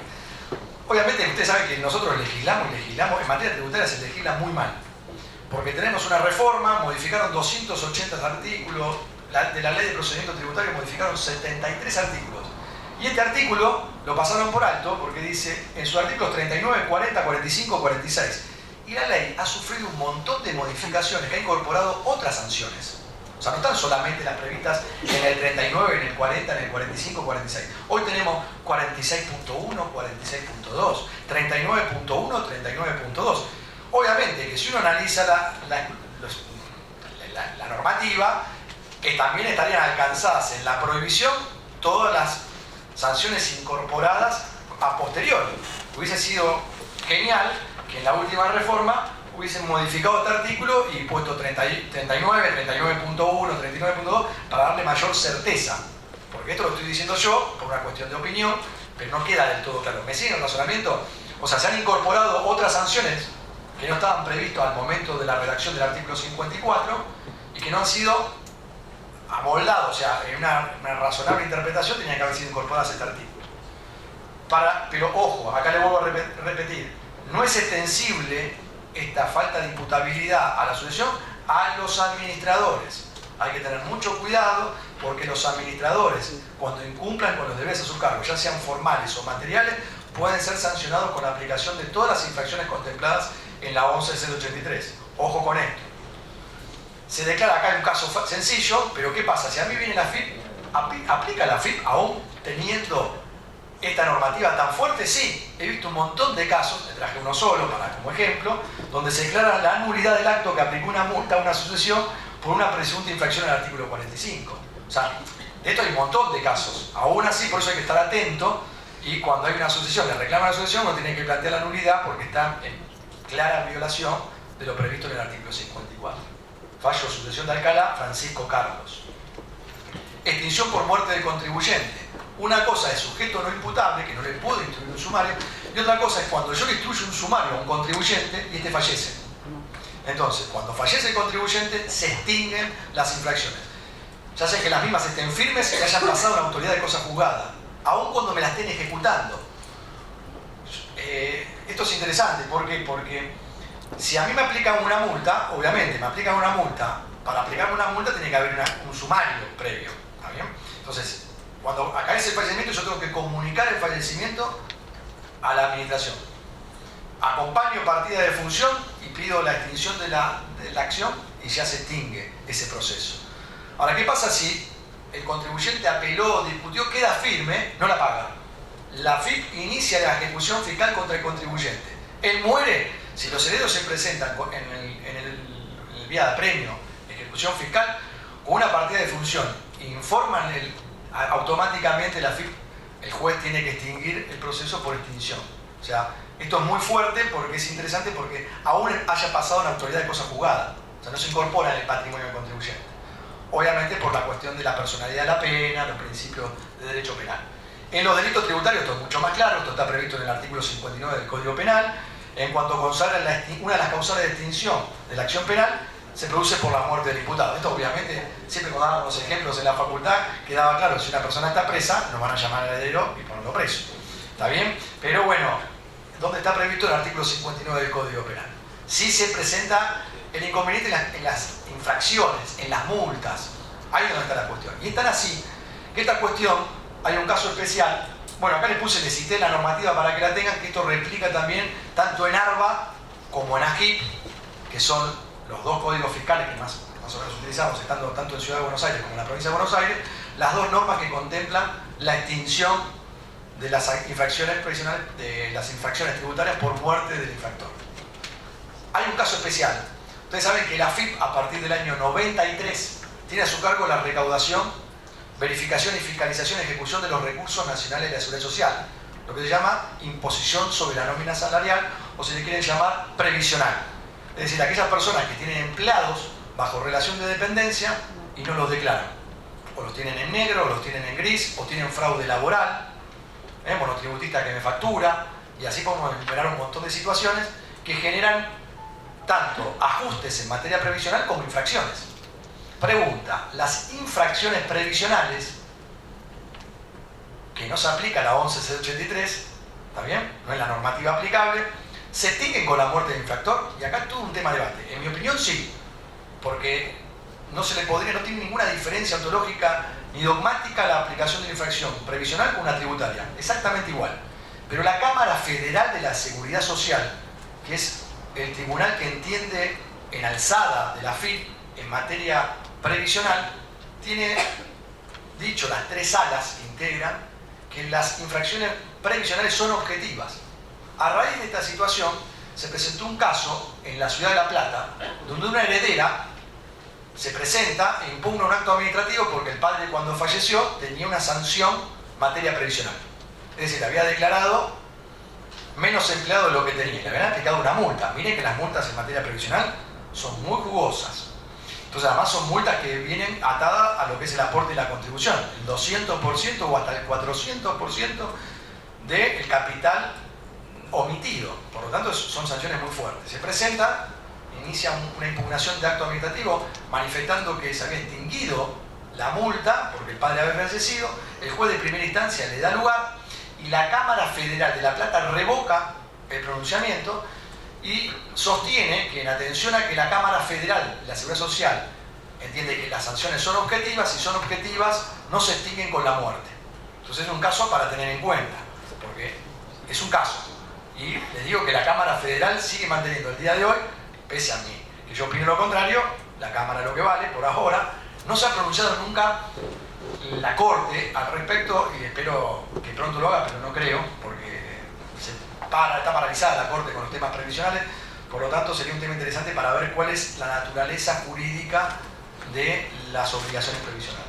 Obviamente ustedes saben que nosotros legislamos, en materia tributaria se legisla muy mal. Porque tenemos una reforma, modificaron 280 artículos, de la ley de procedimiento tributario modificaron 73 artículos. Y este artículo lo pasaron por alto porque dice en sus artículos 39, 40, 45, 46. Y la ley ha sufrido un montón de modificaciones que ha incorporado otras sanciones. O sea, no están solamente las previstas en el 39, en el 40, en el 45, 46. Hoy tenemos 46.1, 46.2, 39.1, 39.2. Obviamente que si uno analiza la normativa, que también estarían alcanzadas en la prohibición todas las sanciones incorporadas a posteriori. Hubiese sido genial que en la última reforma hubiesen modificado este artículo y puesto 39, 39.1, 39.2 para darle mayor certeza. Porque esto lo estoy diciendo yo por una cuestión de opinión, pero no queda del todo claro. ¿Me siguen el razonamiento? O sea, se han incorporado otras sanciones que no estaban previstos al momento de la redacción del artículo 54 y que no han sido amoldados, o sea, en una razonable interpretación tenía que haber sido incorporadas a este artículo. Pero ojo, acá le vuelvo a repetir, no es extensible esta falta de imputabilidad a la sucesión a los administradores. Hay que tener mucho cuidado porque los administradores, cuando incumplan con los deberes a su cargo, ya sean formales o materiales, pueden ser sancionados con la aplicación de todas las infracciones contempladas en la 11.083. Ojo con esto. Se declara acá un caso sencillo, pero ¿qué pasa? Si a mí viene la FIP, ¿aplica la FIP aún teniendo esta normativa tan fuerte? Sí, he visto un montón de casos, le traje uno solo como ejemplo, donde se declara la nulidad del acto que aplicó una multa a una sucesión por una presunta infracción al artículo 45. O sea, de esto hay un montón de casos. Aún así, por eso hay que estar atento y cuando hay una sucesión, le reclama la sucesión, uno tiene que plantear la nulidad porque está en clara violación de lo previsto en el artículo 54. Fallo sucesión de Alcalá, Francisco Carlos. Extinción por muerte del contribuyente. Una cosa es sujeto no imputable, que no le puedo instruir un sumario, y otra cosa es cuando yo le instruyo un sumario a un contribuyente y este fallece. Entonces, cuando fallece el contribuyente, se extinguen las infracciones. Ya sea que las mismas estén firmes y que hayan pasado a la autoridad de cosa juzgada, aun cuando me la estén ejecutando. Esto es interesante, ¿por qué? Porque si a mí me aplican una multa, obviamente me aplican una multa, para aplicarme una multa tiene que haber un sumario previo, ¿está bien? Entonces, cuando acaece el fallecimiento yo tengo que comunicar el fallecimiento a la administración. Acompaño partida de función y pido la extinción de la acción y ya se extingue ese proceso. Ahora, ¿qué pasa si el contribuyente apeló, discutió, queda firme, no la paga? La FIP inicia la ejecución fiscal contra el contribuyente. Él muere, si los herederos se presentan en el vía de apremio, ejecución fiscal, con una partida de función, informan automáticamente la FIP, el juez tiene que extinguir el proceso por extinción. O sea, esto es muy fuerte porque es interesante porque aún haya pasado una autoridad de cosa juzgada. O sea, no se incorpora en el patrimonio del contribuyente. Obviamente por la cuestión de la personalidad de la pena, los principios de derecho penal. En los delitos tributarios esto es mucho más claro, esto está previsto en el artículo 59 del Código Penal. En cuanto consagra una de las causales de extinción de la acción penal, se produce por la muerte del imputado. Esto obviamente, siempre cuando dábamos los ejemplos en la facultad, quedaba claro que si una persona está presa, nos van a llamar al heredero y ponerlo preso. ¿Está bien? Pero bueno, ¿dónde está previsto el artículo 59 del Código Penal? Sí se presenta el inconveniente en las infracciones, en las multas. Ahí es donde está la cuestión. Y es tan así que esta cuestión, hay un caso especial. Bueno, acá les cité la normativa para que la tengan, que esto replica también tanto en ARBA como en AGIP, que son los dos códigos fiscales que más o menos utilizamos, estando tanto en Ciudad de Buenos Aires como en la provincia de Buenos Aires, las dos normas que contemplan la extinción de las infracciones provisionales, de las infracciones tributarias por muerte del infractor. Hay un caso especial. Ustedes saben que la AFIP, a partir del año 93, tiene a su cargo la recaudación, verificación y fiscalización y ejecución de los recursos nacionales de la Seguridad Social, lo que se llama imposición sobre la nómina salarial, o si le quieren llamar previsional. Es decir, aquellas personas que tienen empleados bajo relación de dependencia y no los declaran. O los tienen en negro, o los tienen en gris, o tienen fraude laboral, monotributista que me factura, y así podemos enumerar un montón de situaciones que generan tanto ajustes en materia previsional como infracciones. Pregunta, las infracciones previsionales, que no se aplica la 11.083, ¿está bien? No es la normativa aplicable, ¿se extinguen con la muerte del infractor? Y acá todo un tema de debate. En mi opinión sí, porque no tiene ninguna diferencia ontológica ni dogmática la aplicación de la infracción previsional con una tributaria. Exactamente igual. Pero la Cámara Federal de la Seguridad Social, que es el tribunal que entiende en alzada de la AFIP en materia previsional, tiene dicho las tres salas que integran que las infracciones previsionales son objetivas. A raíz de esta situación se presentó un caso en la ciudad de La Plata donde una heredera se presenta e impugna un acto administrativo porque el padre, cuando falleció, tenía una sanción en materia previsional. Es decir, había declarado menos empleado de lo que tenía. Le habían aplicado una multa. Miren que las multas en materia previsional son muy jugosas. Entonces, además son multas que vienen atadas a lo que es el aporte y la contribución. El 200% o hasta el 400% del capital omitido. Por lo tanto, son sanciones muy fuertes. Se presenta, inicia una impugnación de acto administrativo manifestando que se había extinguido la multa porque el padre había fallecido. El juez de primera instancia le da lugar y la Cámara Federal de La Plata revoca el pronunciamiento y sostiene que, en atención a que la Cámara Federal de la Seguridad Social entiende que las sanciones son objetivas, si son objetivas no se extinguen con la muerte. Entonces es un caso para tener en cuenta, porque es un caso. Y les digo que la Cámara Federal sigue manteniendo el día de hoy, pese a mí, que yo opino lo contrario, la Cámara lo que vale, por ahora, no se ha pronunciado nunca la Corte al respecto, y espero que pronto lo haga, pero no creo, porque está paralizada la Corte con los temas previsionales. Por lo tanto, sería un tema interesante para ver cuál es la naturaleza jurídica de las obligaciones previsionales,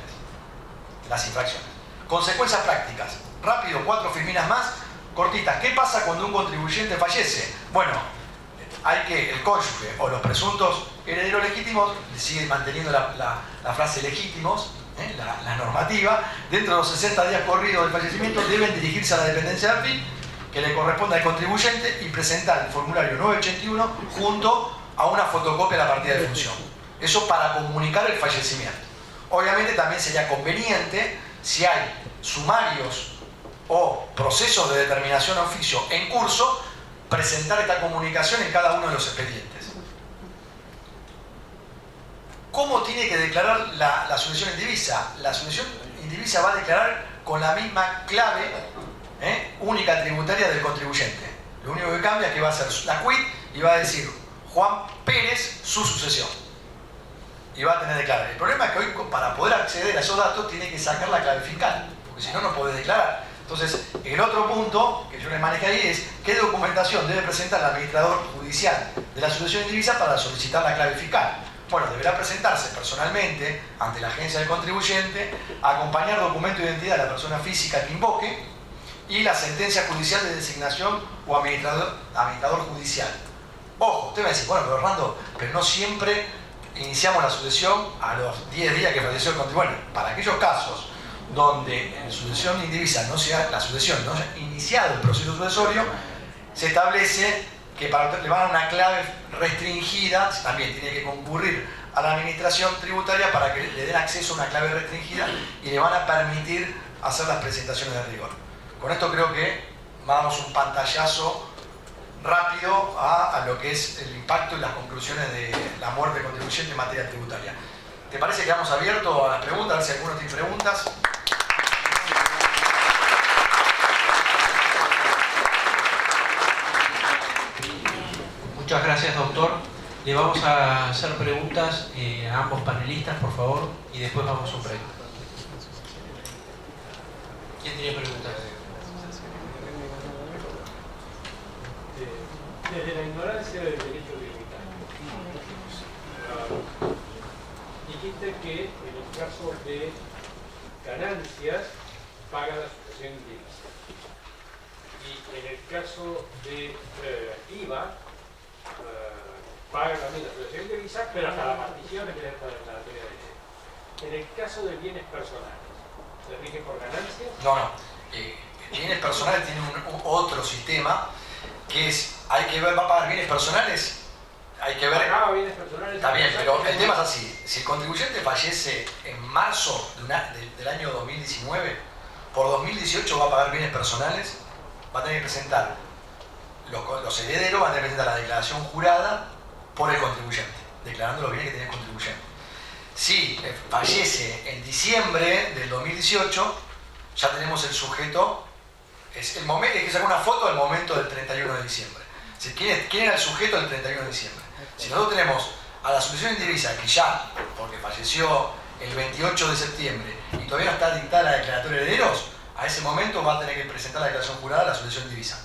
las infracciones. Consecuencias prácticas. Rápido, 4 filminas más, cortitas. ¿Qué pasa cuando un contribuyente fallece? Bueno, el cónyuge o los presuntos herederos legítimos, siguen manteniendo la frase legítimos, la normativa, dentro de los 60 días corridos del fallecimiento deben dirigirse a la dependencia de AFIP que le corresponde al contribuyente y presentar el formulario 981 junto a una fotocopia de la partida de función. Eso para comunicar el fallecimiento. Obviamente también sería conveniente, si hay sumarios o procesos de determinación de oficio en curso, presentar esta comunicación en cada uno de los expedientes. ¿Cómo tiene que declarar la sucesión indivisa? La sucesión indivisa va a declarar con la misma clave única tributaria del contribuyente. Lo único que cambia es que va a ser la quit y va a decir Juan Pérez su sucesión. Y va a tener que declarar. El problema es que hoy, para poder acceder a esos datos, tiene que sacar la clave fiscal, porque si no, no puede declarar. Entonces, el otro punto que yo les manejé ahí es qué documentación debe presentar el administrador judicial de la sucesión indivisa para solicitar la clave fiscal. Bueno, deberá presentarse personalmente ante la agencia del contribuyente, acompañar documento de identidad de la persona física que invoque y la sentencia judicial de designación o administrador judicial. Ojo, usted va a decir, bueno, pero Hernando, pero no siempre iniciamos la sucesión a los 10 días que falleció el contribuyente. Bueno, para aquellos casos donde en sucesión indivisa la sucesión no se ha iniciado el proceso sucesorio, se establece que le van a dar una clave restringida, también tiene que concurrir a la administración tributaria para que le den acceso a una clave restringida y le van a permitir hacer las presentaciones de rigor. Con esto creo que damos un pantallazo rápido a lo que es el impacto y las conclusiones de la muerte del contribuyente en materia tributaria. ¿Te parece que vamos abiertos a las preguntas? A ver si alguno tiene preguntas. Muchas gracias, doctor. Le vamos a hacer preguntas a ambos panelistas, por favor, y después vamos a un break. ¿Quién tiene preguntas? Desde la ignorancia del derecho tributario, Dijiste que en el caso de ganancias paga la sucesión indivisa. Y en el caso de IVA paga también la sucesión indivisa, pero hasta la partición es que es la materia de ley. En el caso de bienes personales, ¿se rige por ganancias? No, no. Bienes personales tienen otro sistema que es, hay que ver, va a pagar bienes personales, hay que ver... Pagaba bienes personales. Está bien, pero el tema es así. Si el contribuyente fallece en marzo del año 2019, por 2018 va a pagar bienes personales, va a tener que presentar, los herederos van a tener que presentar la declaración jurada por el contribuyente, declarando los bienes que tiene el contribuyente. Si fallece en diciembre del 2018, ya tenemos el sujeto, es que sacar una foto del momento del 31 de diciembre. ¿Quién era el sujeto del 31 de diciembre? Si nosotros tenemos a la sucesión indivisa que ya, porque falleció el 28 de septiembre y todavía no está dictada la declaratoria de herederos, a ese momento va a tener que presentar la declaración jurada a la sucesión indivisa.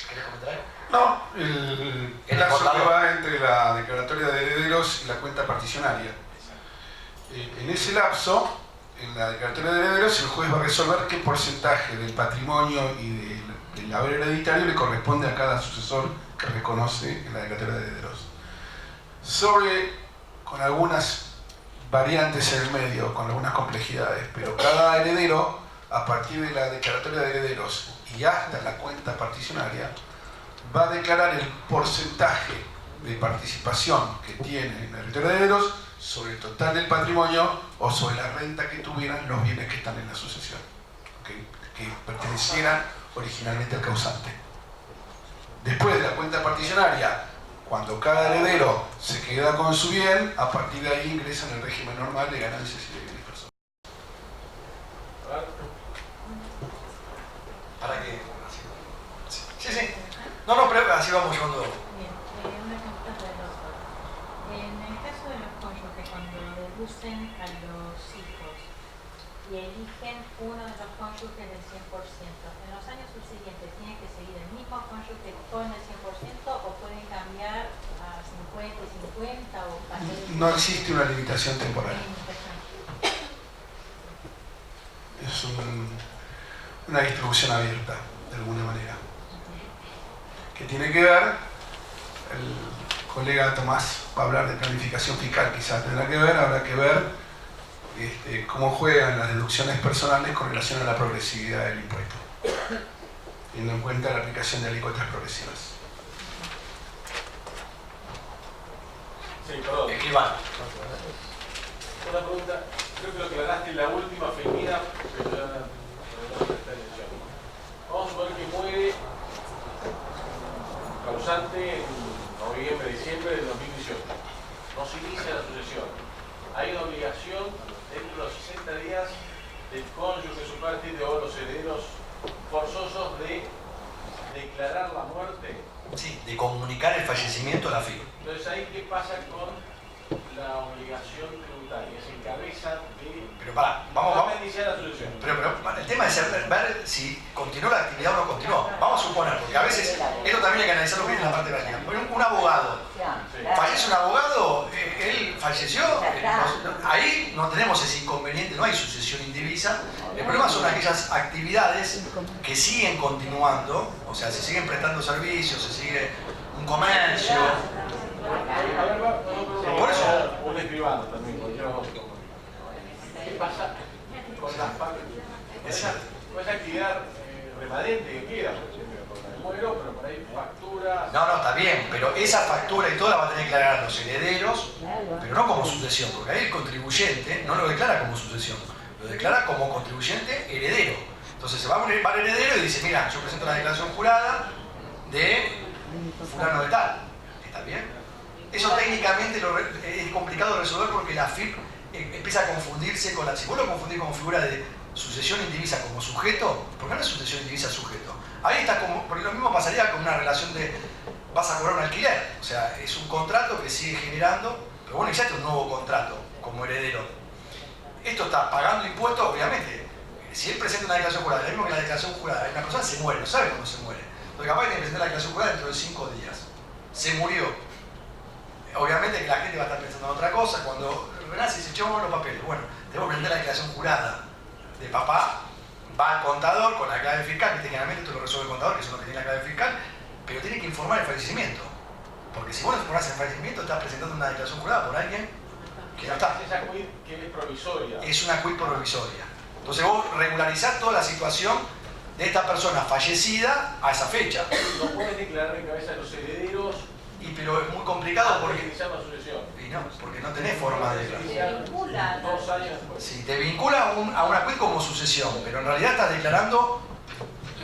¿Querés comentar algo? No, el plazo que va entre la declaratoria de herederos y la cuenta particionaria. En ese lapso, en la declaratoria de herederos, el juez va a resolver qué porcentaje del patrimonio y del haber hereditario le corresponde a cada sucesor que reconoce en la declaratoria de herederos. Con algunas variantes en el medio, con algunas complejidades, pero cada heredero, a partir de la declaratoria de herederos y hasta la cuenta particionaria, va a declarar el porcentaje de participación que tiene en la declaratoria de herederos sobre el total del patrimonio o sobre la renta que tuvieran los bienes que están en la sucesión, que pertenecieran originalmente al causante. Después de la cuenta particionaria, cuando cada heredero se queda con su bien, a partir de ahí ingresa en el régimen normal de ganancias y de bienes personales. ¿Para qué? Sí, sí. No, pero así vamos llevando. Bien, una consulta de los dos. En el caso de los cónyuges, cuando deducen a los hijos y eligen uno de los cónyuges del 100%, ¿en los años subsiguientes tiene que seguir el mismo cónyuge con el 100% o pueden cambiar a 50 y 50 o pasar? No existe una limitación temporal. Es una distribución abierta, de alguna manera. Que tiene que ver, el colega Tomás va a hablar de planificación fiscal, quizás tendrá que ver, habrá que ver cómo juegan las deducciones personales con relación a la progresividad del impuesto, teniendo en cuenta la aplicación de alícuotas progresivas. Sí, perdón. Escribano. Una pregunta, creo que lo aclaraste en la última feminidad, pero ya no presta atención. Vamos a suponer que muere causante en noviembre, diciembre del 2018. No se inicia la sucesión. Hay una obligación dentro de los 60 días del cónyuge, su parte o los herederos forzosos de declarar la muerte. Sí, de comunicar el fallecimiento a la FIP. Entonces ahí, ¿qué pasa con la obligación tributaria? Se encabeza de... Pero vamos a iniciar la sucesión. Pero el tema es ver si continuó la actividad o no continuó. Vamos a suponer, porque a veces esto también hay que analizarlo bien en la parte práctica. Un abogado, fallece un abogado, él falleció, ahí no tenemos ese inconveniente, no hay sucesión indivisa. El problema son aquellas actividades que siguen continuando, o sea, se siguen prestando servicios, se sigue un comercio. Por eso. Un escribano también, ¿qué pasa con esa actividad remanente que queda? Me muero, pero por ahí factura... No, está bien, pero esa factura y todo la va a tener que declarar los herederos, pero no como sucesión, porque ahí el contribuyente no lo declara como sucesión, lo declara como contribuyente heredero. Entonces se va al heredero y dice, mira, yo presento la declaración jurada de fulano de tal. ¿Está bien? Eso técnicamente es complicado de resolver porque la FIP empieza a confundirse con la... Si vos lo confundís con figura de sucesión indivisa como sujeto, ¿por qué no es sucesión indivisa sujeto? Ahí está como... Porque lo mismo pasaría con una relación de... Vas a cobrar un alquiler. O sea, es un contrato que sigue generando, pero bueno, existe un nuevo contrato como heredero. Esto está pagando impuestos, obviamente. Si él presenta una declaración jurada, lo mismo que la declaración jurada, una persona se muere, no sabe cuándo se muere. Porque capaz que tiene que presentar la declaración jurada dentro de 5 días. Se murió. obviamente que la gente va a estar pensando en otra cosa. Cuando renace dice, echemos los papeles. Bueno, debo prender la declaración jurada de papá, va al contador con la clave fiscal, viste, generalmente esto lo resuelve el contador, que son los que tienen la clave fiscal, pero tiene que informar el fallecimiento. Porque si vos no informás el fallecimiento, estás presentando una declaración jurada por alguien que no está. Esa quit que es provisoria. Es una quit provisoria. Entonces vos regularizás toda la situación de esta persona fallecida a esa fecha. No puedes declarar en cabeza de los herederos. Pero es muy complicado porque... iniciar la sucesión. Y no, porque no tenés forma de declarar. Se vincula. 2 años después. Sí, te vincula a una quit como sucesión, pero en realidad estás declarando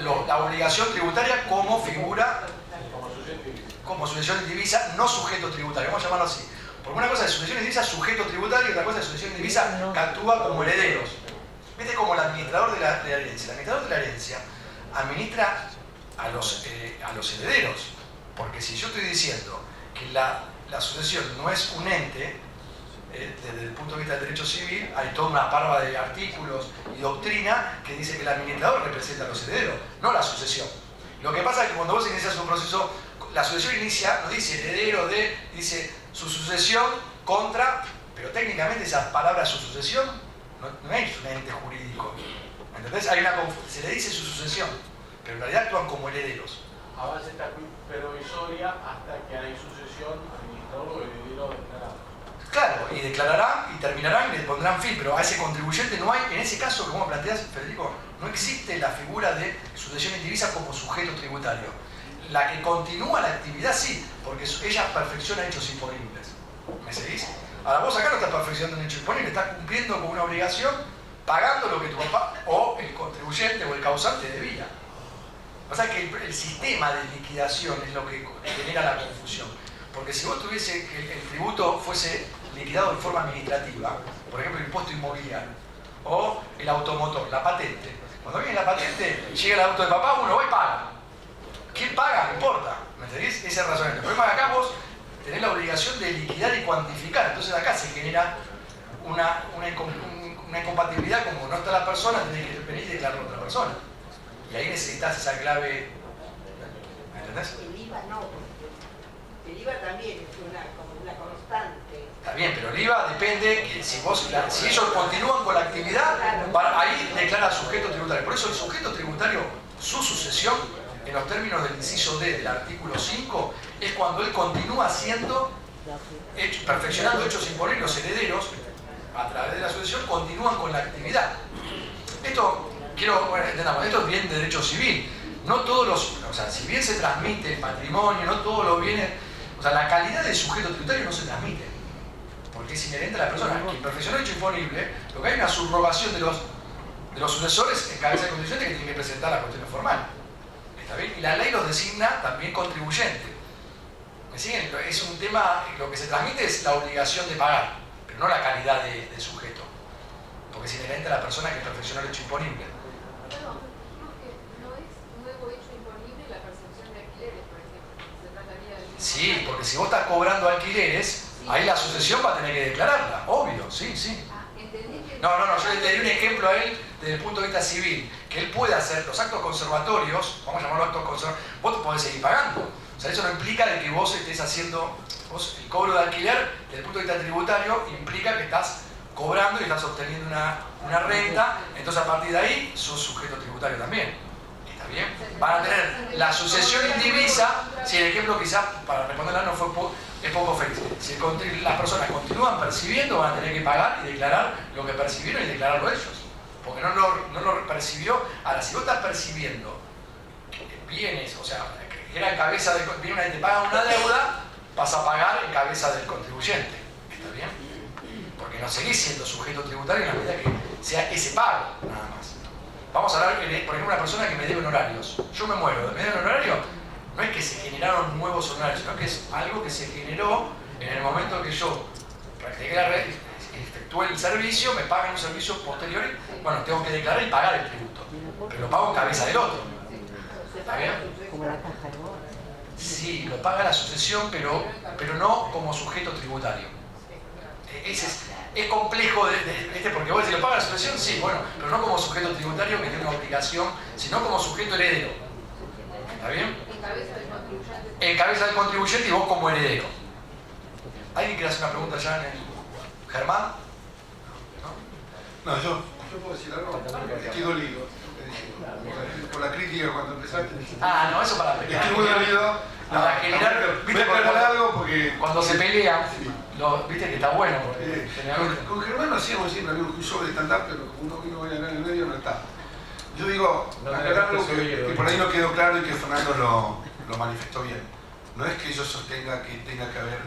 la obligación tributaria como figura, como sucesión indivisa, no sujeto tributario, vamos a llamarlo así. Porque una cosa es sucesión indivisa, sujeto tributario, y otra cosa es sucesión indivisa que actúa como herederos. Viste, como el administrador de la herencia. El administrador de la herencia administra a los herederos. Porque si yo estoy diciendo que la sucesión no es un ente, desde el punto de vista del derecho civil, hay toda una parva de artículos y doctrina que dice que el administrador representa a los herederos, no la sucesión. Lo que pasa es que cuando vos inicias un proceso, la sucesión inicia, no dice heredero de, dice su sucesión contra, pero técnicamente esa palabra su sucesión no es un ente jurídico. ¿Entendés? Se le dice su sucesión, pero en realidad actúan como herederos. Avanza esta quit provisoria hasta que hay sucesión, administrador o heredero declarado. Claro, y declararán y terminarán y le pondrán fin, pero a ese contribuyente no hay, en ese caso, como planteas, Federico, no existe la figura de sucesión indivisa como sujeto tributario. La que continúa la actividad sí, porque ella perfecciona hechos imponibles. ¿Me seguís? Ahora vos acá no estás perfeccionando un hecho imponible, estás cumpliendo con una obligación, pagando lo que tu papá o el contribuyente o el causante debía. O sea que el sistema de liquidación es lo que genera la confusión. Porque si vos tuviese que el tributo fuese liquidado de forma administrativa, por ejemplo el impuesto inmobiliario, o el automotor, la patente. Cuando viene la patente, llega el auto de papá, uno va y paga. ¿Quién paga? No importa. ¿Me entendés? Ese es el razonamiento. El problema es que acá vos tenés la obligación de liquidar y cuantificar. Entonces acá se genera una incompatibilidad, como no está la persona, tenés que venir y declarar a otra persona. Y ahí necesitas esa clave. ¿Me entendés? El IVA no, porque el IVA también es como una constante. Está bien, pero el IVA depende que si ellos continúan con la actividad, ahí declara sujeto tributario. Por eso el sujeto tributario, su sucesión, en los términos del inciso D del artículo 5, es cuando él continúa perfeccionando hechos imponibles. Los herederos, a través de la sucesión, continúan con la actividad. Esto, entendamos, esto es bien de derecho civil. No todos si bien se transmite el patrimonio, no todos los bienes, la calidad del sujeto tributario no se transmite. Porque es inherente a la persona. Quien perfecciona el hecho imponible, lo que hay es una subrogación de los sucesores en cabeza de contribuyente que tienen que presentar la cuestión formal. ¿Está bien? Y la ley los designa también contribuyente. ¿Me siguen? Es un tema, lo que se transmite es la obligación de pagar, pero no la calidad del sujeto. Porque es inherente a la persona que perfecciona el hecho imponible. Perdón, dijimos que no es nuevo hecho imponible la percepción de alquileres, por ejemplo. Se trataría de... Sí, porque si vos estás cobrando alquileres, sí, ahí la sucesión va a tener que declararla, obvio, sí. Ah, entendí que... No, yo le di un ejemplo a él desde el punto de vista civil, que él puede hacer los actos conservatorios, vamos a llamarlo actos conservatorios, vos te podés seguir pagando. O sea, eso no implica de que vos estés haciendo, el cobro de alquiler, desde el punto de vista tributario, implica que estás cobrando y estás obteniendo una renta, entonces a partir de ahí sos sujeto tributario también. ¿Está bien? Van a tener la sucesión indivisa, si el ejemplo quizás, para responderla, es poco feliz. Si las personas continúan percibiendo, van a tener que pagar y declarar lo que percibieron y declararlo ellos. Porque no lo percibió. Ahora, si vos estás percibiendo bienes, o sea, que era en cabeza del viene y te paga una deuda, vas a pagar en cabeza del contribuyente. ¿Está bien? Porque no seguís siendo sujeto tributario en la medida que sea ese pago, nada más. Vamos a hablar, por ejemplo, una persona que me debe honorarios. Yo me muero, me debe un honorario, no es que se generaron nuevos honorarios, sino que es algo que se generó en el momento que yo practiqué la red, efectué el servicio, me pagan un servicio posterior, bueno, tengo que declarar y pagar el tributo, pero lo pago en cabeza del otro. ¿Está bien? Como la caja de bonos. Sí, lo paga la sucesión, pero no como sujeto tributario. Es complejo, porque vos decís, ¿lo paga la sucesión? Sí, bueno, pero no como sujeto tributario que tiene una obligación, sino como sujeto heredero. ¿Está bien? En cabeza del contribuyente. En cabeza del contribuyente y vos como heredero. ¿Alguien quiere hacer una pregunta ya en el... Germán? No, yo puedo decir algo. Estoy dolido. Por la crítica cuando empezaste. Ah, no, eso para pelear. Estoy muy dolido. Para generar... Voy a aclarar algo porque... Cuando se pelean, viste que está bueno. Con Germán hacíamos siempre un show de stand-up, pero como uno vino hoy acá en el medio no está. Yo digo, aclarar algo que por ahí no quedó claro y que Fernando lo manifestó bien. No es que yo sostenga que tenga que haber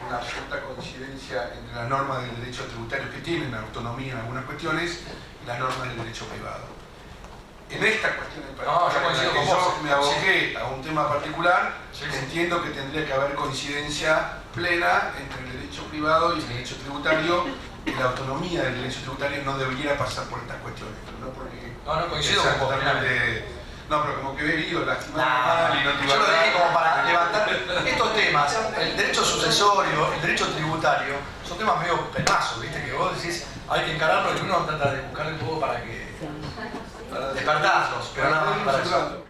una absoluta coincidencia entre las normas del derecho tributario que tienen autonomía en algunas cuestiones y las normas del derecho privado. En esta cuestión en particular, yo coincido con yo vos. me aboqué a un tema particular, Sí. entiendo que tendría que haber coincidencia plena entre el derecho privado y el derecho tributario, y la autonomía del derecho tributario no debiera pasar por estas cuestiones, pero no porque... No, coincido sea con vos. totalmente... No, pero como que he herido, lastimado y no te iba Yo a lo dije dar. como para levantar estos temas, el derecho sucesorio, el derecho tributario, son temas medio penazos, ¿viste? Que vos decís, hay que encararlo y uno trata de buscarle un poco para despertarlos, pero nada más para eso.